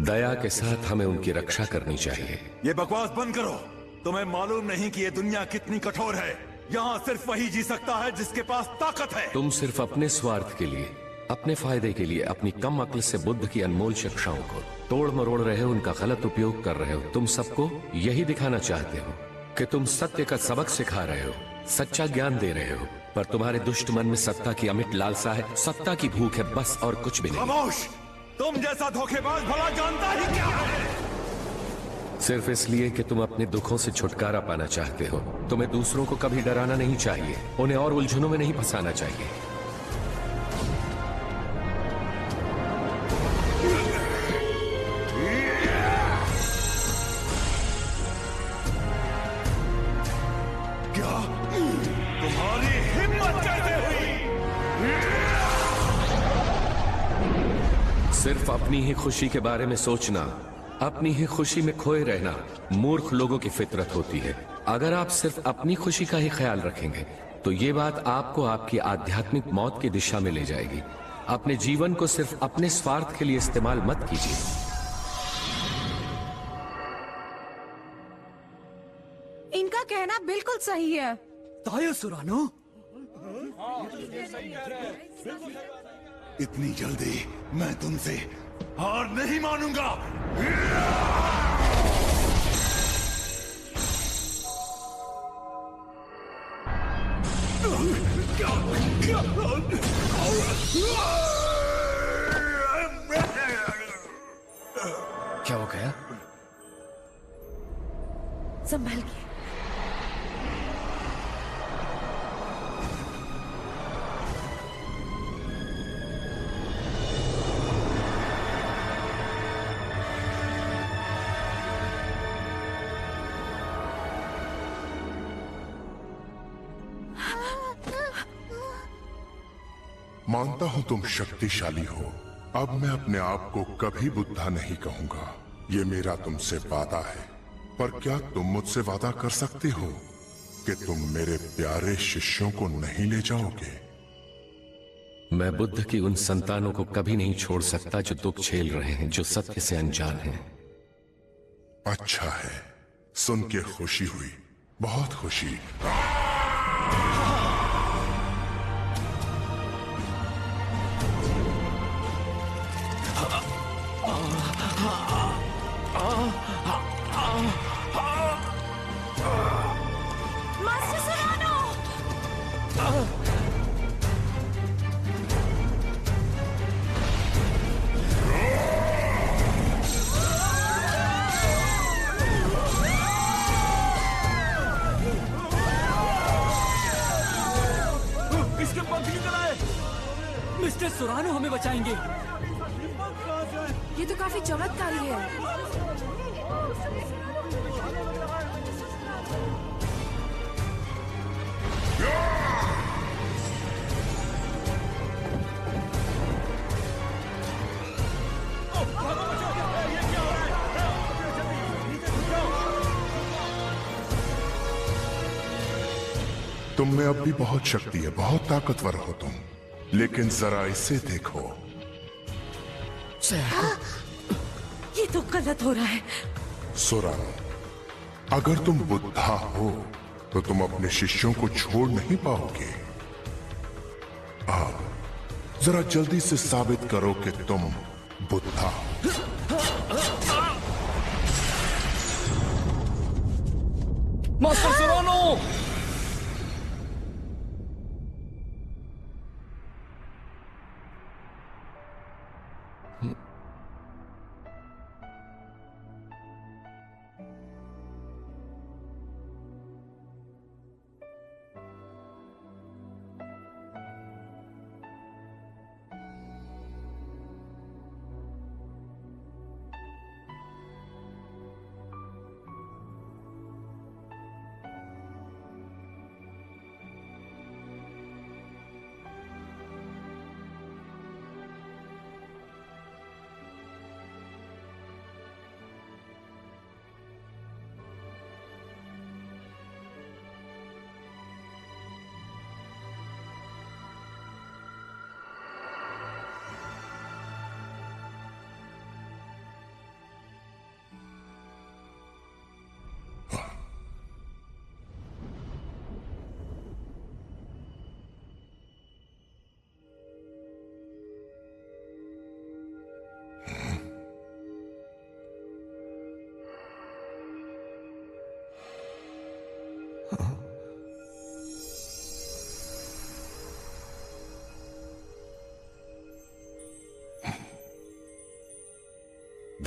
दया के साथ हमें उनकी रक्षा करनी चाहिए।
ये बकवास बंद करो। तुम्हें मालूम नहीं कि ये दुनिया कितनी कठोर है। यहाँ सिर्फ वही जी सकता है जिसके पास ताकत है।
तुम सिर्फ अपने स्वार्थ के लिए, अपने फायदे के लिए अपनी कम अक्ल से बुद्ध की अनमोल शिक्षाओं को तोड़ मरोड़ रहे हो, उनका गलत उपयोग कर रहे हो। तुम सबको यही दिखाना चाहते हो कि तुम सत्य का सबक सिखा रहे हो, सच्चा ज्ञान दे रहे हो, पर तुम्हारे दुष्ट मन में सत्ता की अमिट लालसा है, सत्ता की भूख है, बस और कुछ भी नहीं।
खामोश! तुम जैसा धोखेबाज भला जानता ही क्या है?
सिर्फ इसलिए कि तुम अपने दुखों से छुटकारा पाना चाहते हो। तुम्हें दूसरों को कभी डराना नहीं चाहिए, उन्हें और उलझनों में नहीं फंसाना चाहिए।
क्या तुम्हारी हिम्मत कैसे हुई?
सिर्फ अपनी ही खुशी के बारे में सोचना, अपनी ही खुशी में खोए रहना मूर्ख लोगों की फितरत होती है। अगर आप सिर्फ अपनी खुशी का ही ख्याल रखेंगे तो ये बात आपको आपकी आध्यात्मिक मौत की दिशा में ले जाएगी। अपने जीवन को सिर्फ अपने स्वार्थ के लिए इस्तेमाल मत कीजिए।
इनका कहना बिल्कुल सही है।
तायो सुरानो,
इतनी जल्दी मैं तुमसे हार नहीं मानूंगा।
क्या हो गया?
संभल के।
मानता हूं तुम शक्तिशाली हो। अब मैं अपने आप को कभी बुद्धा नहीं कहूंगा, ये मेरा तुमसे वादा है। पर क्या तुम मुझसे वादा कर सकते हो कि तुम मेरे प्यारे शिष्यों को नहीं ले जाओगे?
मैं बुद्ध की उन संतानों को कभी नहीं छोड़ सकता जो दुख झेल रहे हैं, जो सत्य से अनजान हैं।
अच्छा है, सुन के खुशी हुई, बहुत खुशी।
मास्टर सुरानो!
इसके पंख निकल आए। मिस्टर सुरानो हमें बचाएंगे।
ये तो काफी चमत्कारी है।
तुम में अब भी बहुत शक्ति है, बहुत ताकतवर हो तुम, लेकिन जरा इसे देखो।
ये तो गलत हो रहा है।
सुरानो, अगर तुम बुद्धा हो तो तुम अपने शिष्यों को छोड़ नहीं पाओगे। अब जरा जल्दी से साबित करो कि तुम बुद्धा हो।
मास्टर सुरानो!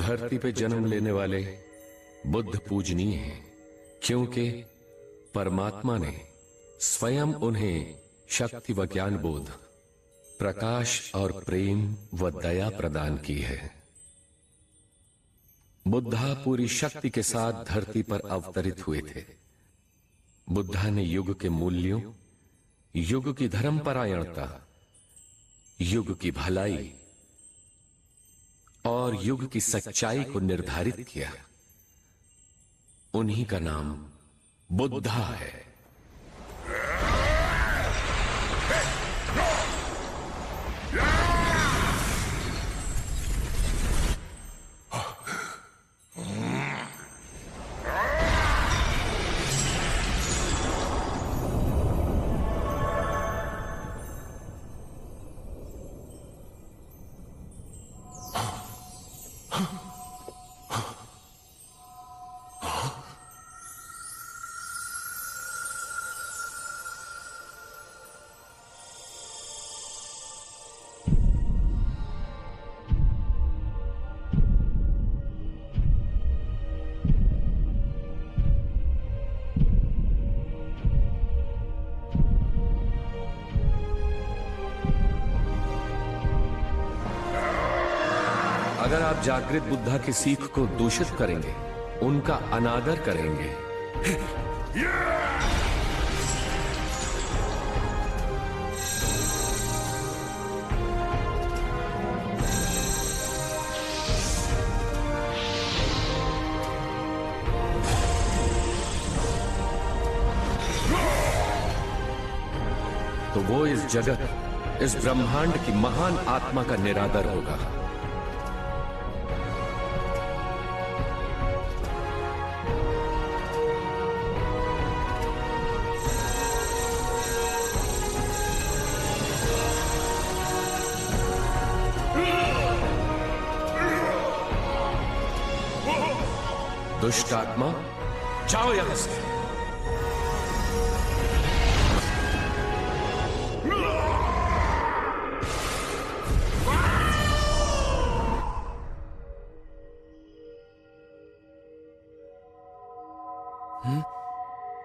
धरती पे जन्म लेने वाले बुद्ध पूजनीय हैं, क्योंकि परमात्मा ने स्वयं उन्हें शक्ति व ज्ञान बोध, प्रकाश और प्रेम व दया प्रदान की है। बुद्धा पूरी शक्ति के साथ धरती पर अवतरित हुए थे। बुद्धा ने युग के मूल्यों, युग की धर्मपरायणता, युग की भलाई और युग की सच्चाई को निर्धारित किया। उन्हीं का नाम बुद्धा है। अगर आप जागृत बुद्धा की सीख को दूषित करेंगे, उनका अनादर करेंगे, तो वो इस जगत, इस ब्रह्मांड की महान आत्मा का निरादर होगा। दुष्ट आत्मा, जाओ यहां से।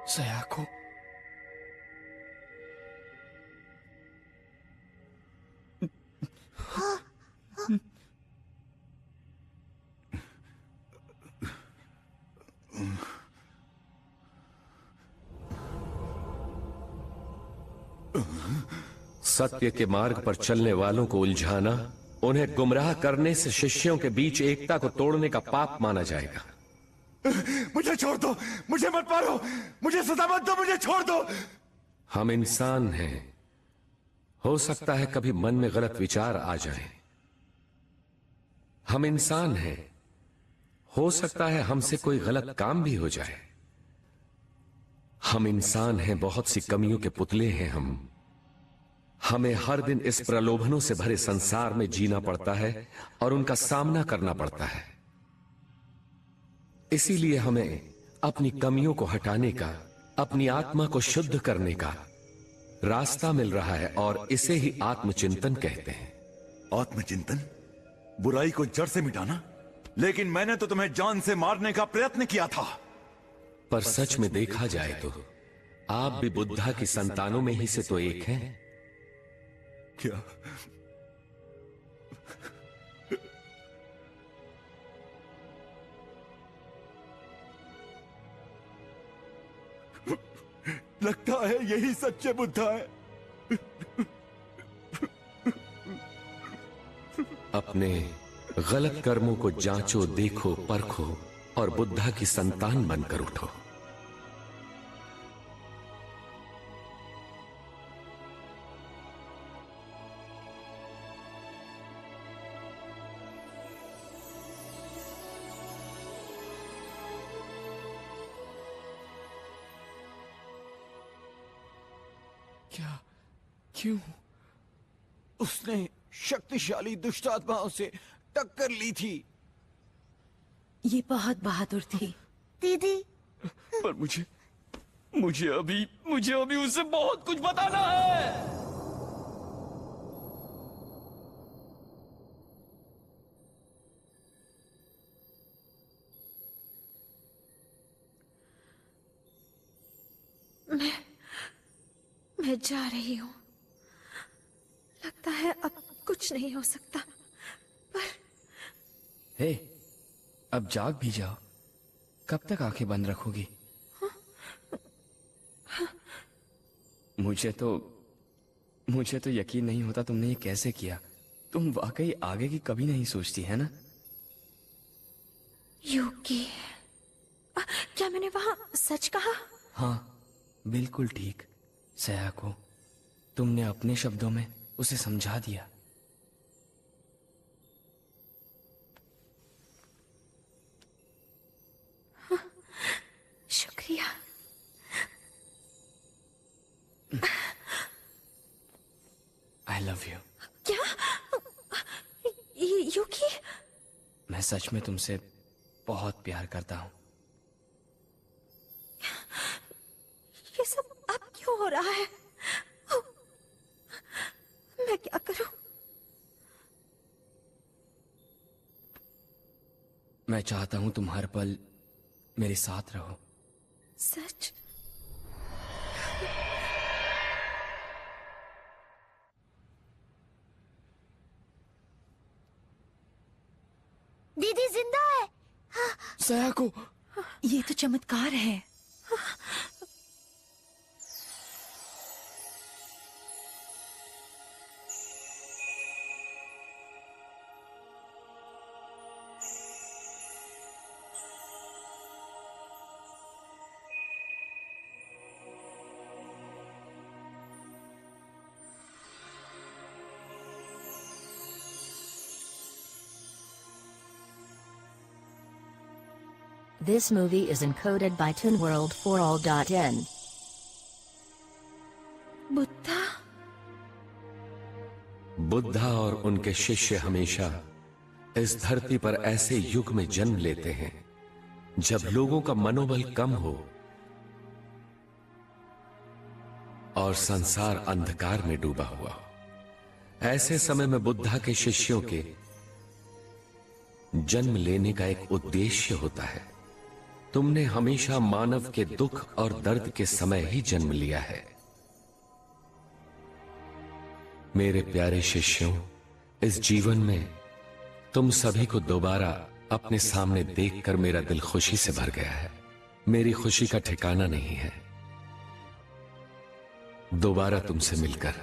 सयाको,
सत्य के मार्ग पर चलने वालों को उलझाना, उन्हें गुमराह करने से शिष्यों के बीच एकता को तोड़ने का पाप माना जाएगा।
मुझे छोड़ दो, मुझे मत मारो, मुझे सजा मत दो, मुझे छोड़ दो।
हम इंसान हैं, हो सकता है कभी मन में गलत विचार आ जाए। हम इंसान हैं, हो सकता है हमसे कोई गलत काम भी हो जाए। हम इंसान हैं, बहुत सी कमियों के पुतले हैं हम। हमें हर दिन इस प्रलोभनों से भरे संसार में जीना पड़ता है और उनका सामना करना पड़ता है। इसीलिए हमें अपनी कमियों को हटाने का, अपनी आत्मा को शुद्ध करने का रास्ता मिल रहा है और इसे ही आत्मचिंतन कहते हैं।
आत्मचिंतन? बुराई को जड़ से मिटाना? लेकिन मैंने तो तुम्हें जान से मारने का प्रयत्न किया था।
पर सच में देखा जाए तो आप भी बुद्धा की संतानों में ही से तो एक हैं।
क्या? लगता है यही सच्चे बुद्धा है।
अपने गलत कर्मों को जांचो, देखो, परखो और बुद्धा की संतान बनकर उठो।
क्या? क्यों? उसने शक्तिशाली दुष्ट आत्माओं से टक्कर ली थी।
ये बहुत बहादुर थी।
दीदी,
पर मुझे अभी उसे बहुत कुछ बताना है।
मैं जा रही हूँ। लगता है अब कुछ नहीं हो सकता। पर
हे, अब जाग भी जाओ। कब तक आंखें बंद रखोगी? मुझे तो यकीन नहीं होता तुमने ये कैसे किया। तुम वाकई आगे की कभी नहीं सोचती है ना?
यूकी, क्या मैंने वहां सच कहा?
हाँ, बिल्कुल ठीक। सयाको, तुमने अपने शब्दों में उसे समझा दिया।
शुक्रिया।
I love you.
क्या? यूकी?
मैं सच में तुमसे बहुत प्यार करता हूँ।
ये सब अब क्यों हो रहा है? मैं क्या करूं?
मैं चाहता हूं तुम हर पल मेरे साथ रहो।
सच?
दीदी जिंदा है।
सयाको,
ये तो चमत्कार है।
This movie is encoded by ToonWorld4All.n.
Buddha?
Buddha और उनके शिष्य हमेशा इस धरती पर ऐसे युग में जन्म लेते हैं जब लोगों का मनोबल कम हो और संसार अंधकार में डूबा हुआ हो। ऐसे समय में बुद्धा के शिष्यों के जन्म लेने का एक उद्देश्य होता है। तुमने हमेशा मानव के दुख और दर्द के समय ही जन्म लिया है। मेरे प्यारे शिष्यों, इस जीवन में तुम सभी को दोबारा अपने सामने देखकर मेरा दिल खुशी से भर गया है। मेरी खुशी का ठिकाना नहीं है। दोबारा तुमसे मिलकर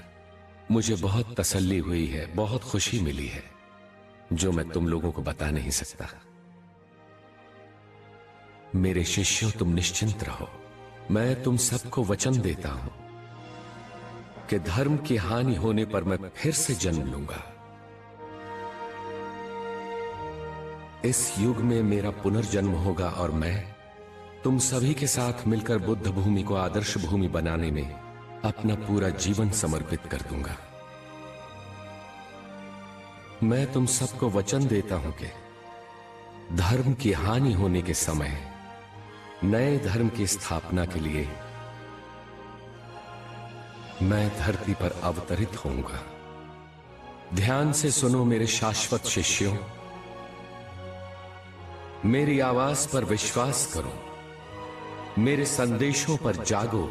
मुझे बहुत तसल्ली हुई है, बहुत खुशी मिली है, जो मैं तुम लोगों को बता नहीं सकता। मेरे शिष्यों, तुम निश्चिंत रहो। मैं तुम सबको वचन देता हूं कि धर्म की हानि होने पर मैं फिर से जन्म लूंगा। इस युग में मेरा पुनर्जन्म होगा और मैं तुम सभी के साथ मिलकर बुद्ध भूमि को आदर्श भूमि बनाने में अपना पूरा जीवन समर्पित कर दूंगा। मैं तुम सबको वचन देता हूं कि धर्म की हानि होने के समय नए धर्म की स्थापना के लिए मैं धरती पर अवतरित होऊंगा। ध्यान से सुनो मेरे शाश्वत शिष्यों, मेरी आवाज पर विश्वास करो, मेरे संदेशों पर जागो,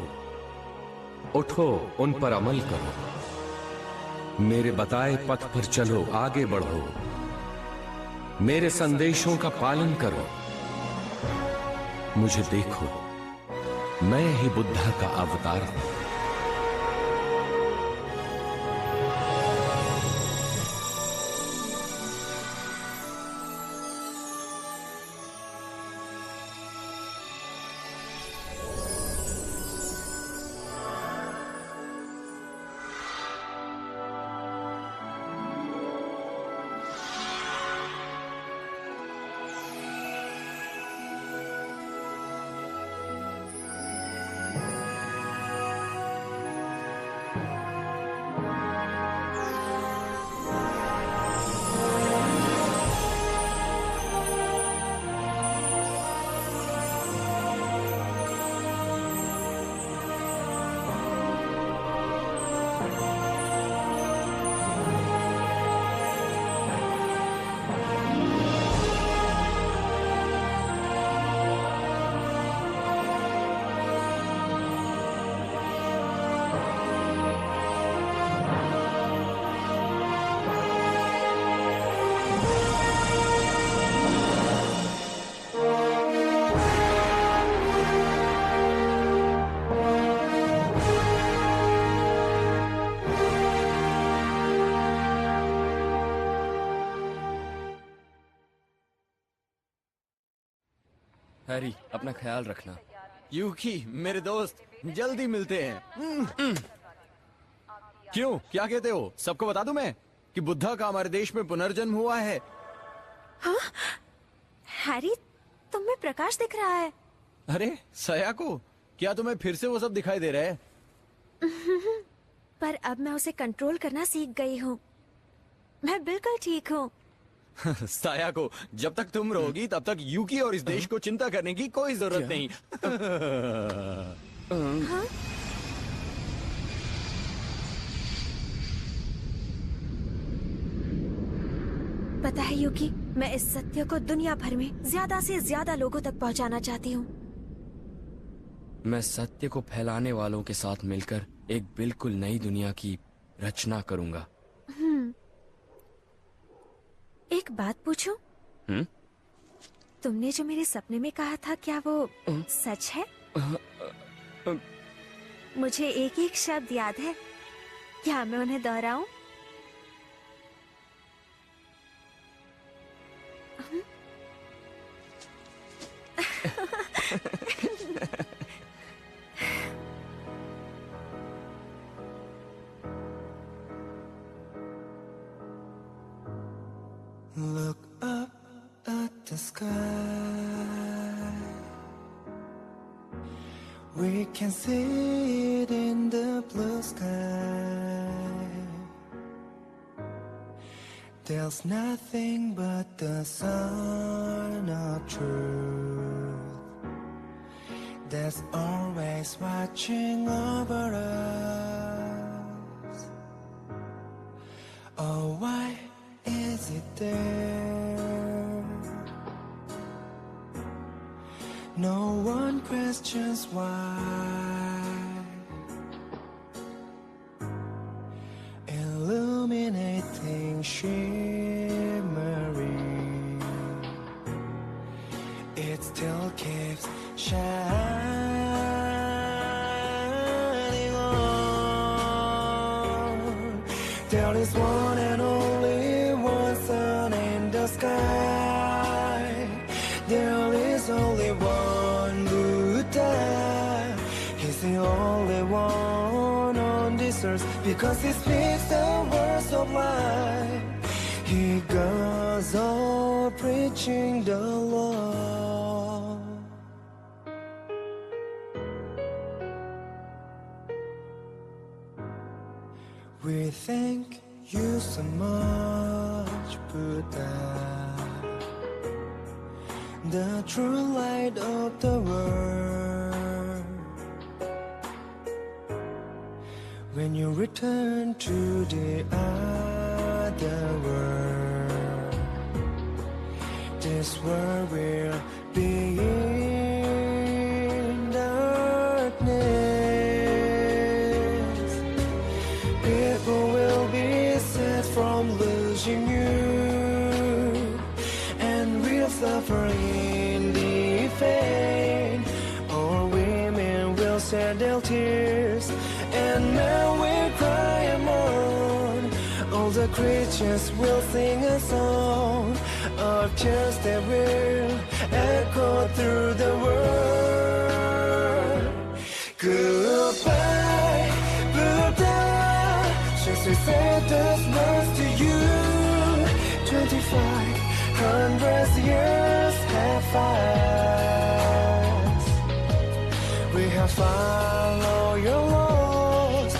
उठो, उन पर अमल करो, मेरे बताए पथ पर चलो, आगे बढ़ो, मेरे संदेशों का पालन करो। मुझे देखो, मैं ही बुद्धा का अवतार हूं।
हैरी, अपना ख्याल रखना।
यूकी मेरे दोस्त, जल्दी मिलते हैं। क्यों, क्या कहते हो? सबको बता दूं मैं कि बुद्धा का हमारे देश में पुनर्जन्म हुआ है।
हाँ? हैरी, तुम में प्रकाश दिख रहा है।
अरे सयाको, क्या तुम्हें फिर से वो सब दिखाई दे रहा है?
पर अब मैं उसे कंट्रोल करना सीख गई हूँ। मैं बिल्कुल ठीक हूँ।
सायाको, जब तक तुम रहोगी तब तक यूकी और इस देश को चिंता करने की कोई जरूरत नहीं।
हाँ? पता है यूकी, मैं इस सत्य को दुनिया भर में ज्यादा से ज्यादा लोगों तक पहुंचाना चाहती हूँ।
मैं सत्य को फैलाने वालों के साथ मिलकर एक बिल्कुल नई दुनिया की रचना करूंगा।
एक बात पूछूं? तुमने जो मेरे सपने में कहा था, क्या वो सच है? मुझे एक एक शब्द याद है, क्या मैं उन्हें दोहराऊं?
Look up at the sky. We can see it in the blue sky. There's nothing but the sun of truth that's always watching over us. Oh, why is it there? No one questions why. Illuminating, shimmering, it still keeps shining on. There is one and only one sun in the sky. There is only one Buddha. He's the only one on this earth, because he speaks the words of life. He goes on preaching the law. We thank you so much, Buddha, the true light of the world. When you return to the other world, this world will be in darkness. People will be set from losing you, and will suffer in the pain. Or women will shed their tears, and men will cry and mourn. All the creatures will sing a song of tears that will echo through the world. Goodbye, Buddha, just we say those words to you. 2,500 years have passed. We have followed your laws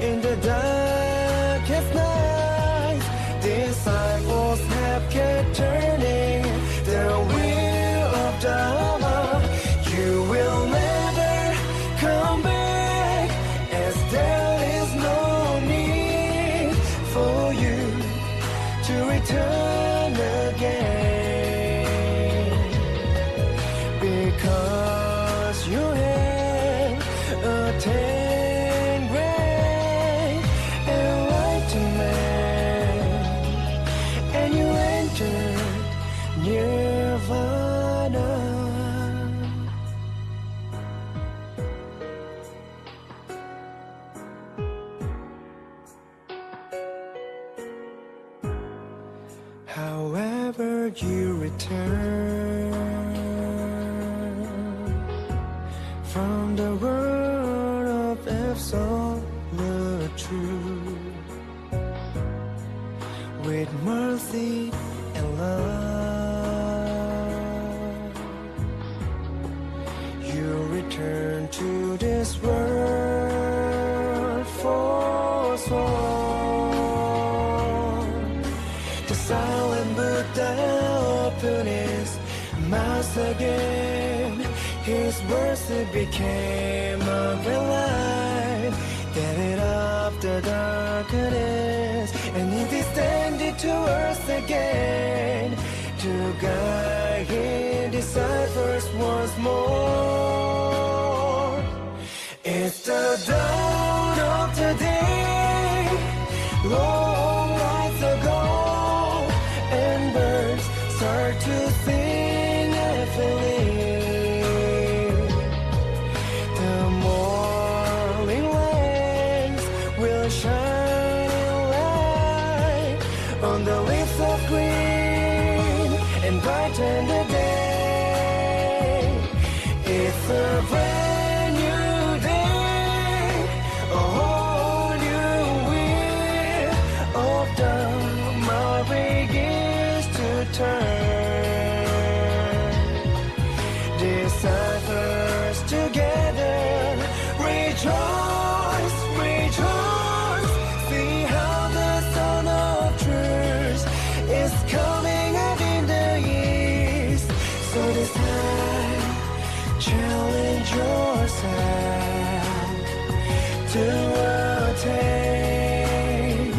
in the darkest nights. Disciples have kept turning the wheel of Dharma. You will never come back, as there is no need for you to return again, because you have attained great enlightenment, and you entered nirvana. However you return, turn to this world for song. The silent Buddha opened his mouth again. His words became a light that lit up the darkness, and he descended to earth again to guide his disciples once more. It's the dawn of the day, long nights ago, and birds start to sing happily. The morning lights will shine light on the leaves of green and brighten the day. It's a brand new day, a whole new wheel of Dharma begins to turn. Disciples together rejoice, rejoice. See how the Son of Truth is coming out in the east. So this time, challenge yourself to attain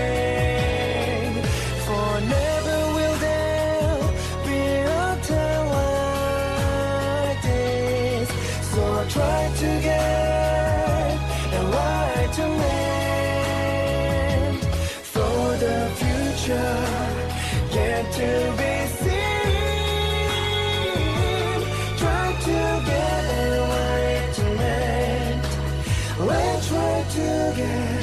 enlightenment. For never will there be a time like this. So try to get enlightenment for the future yet to be seen. Try to get enlightenment. Let's try to get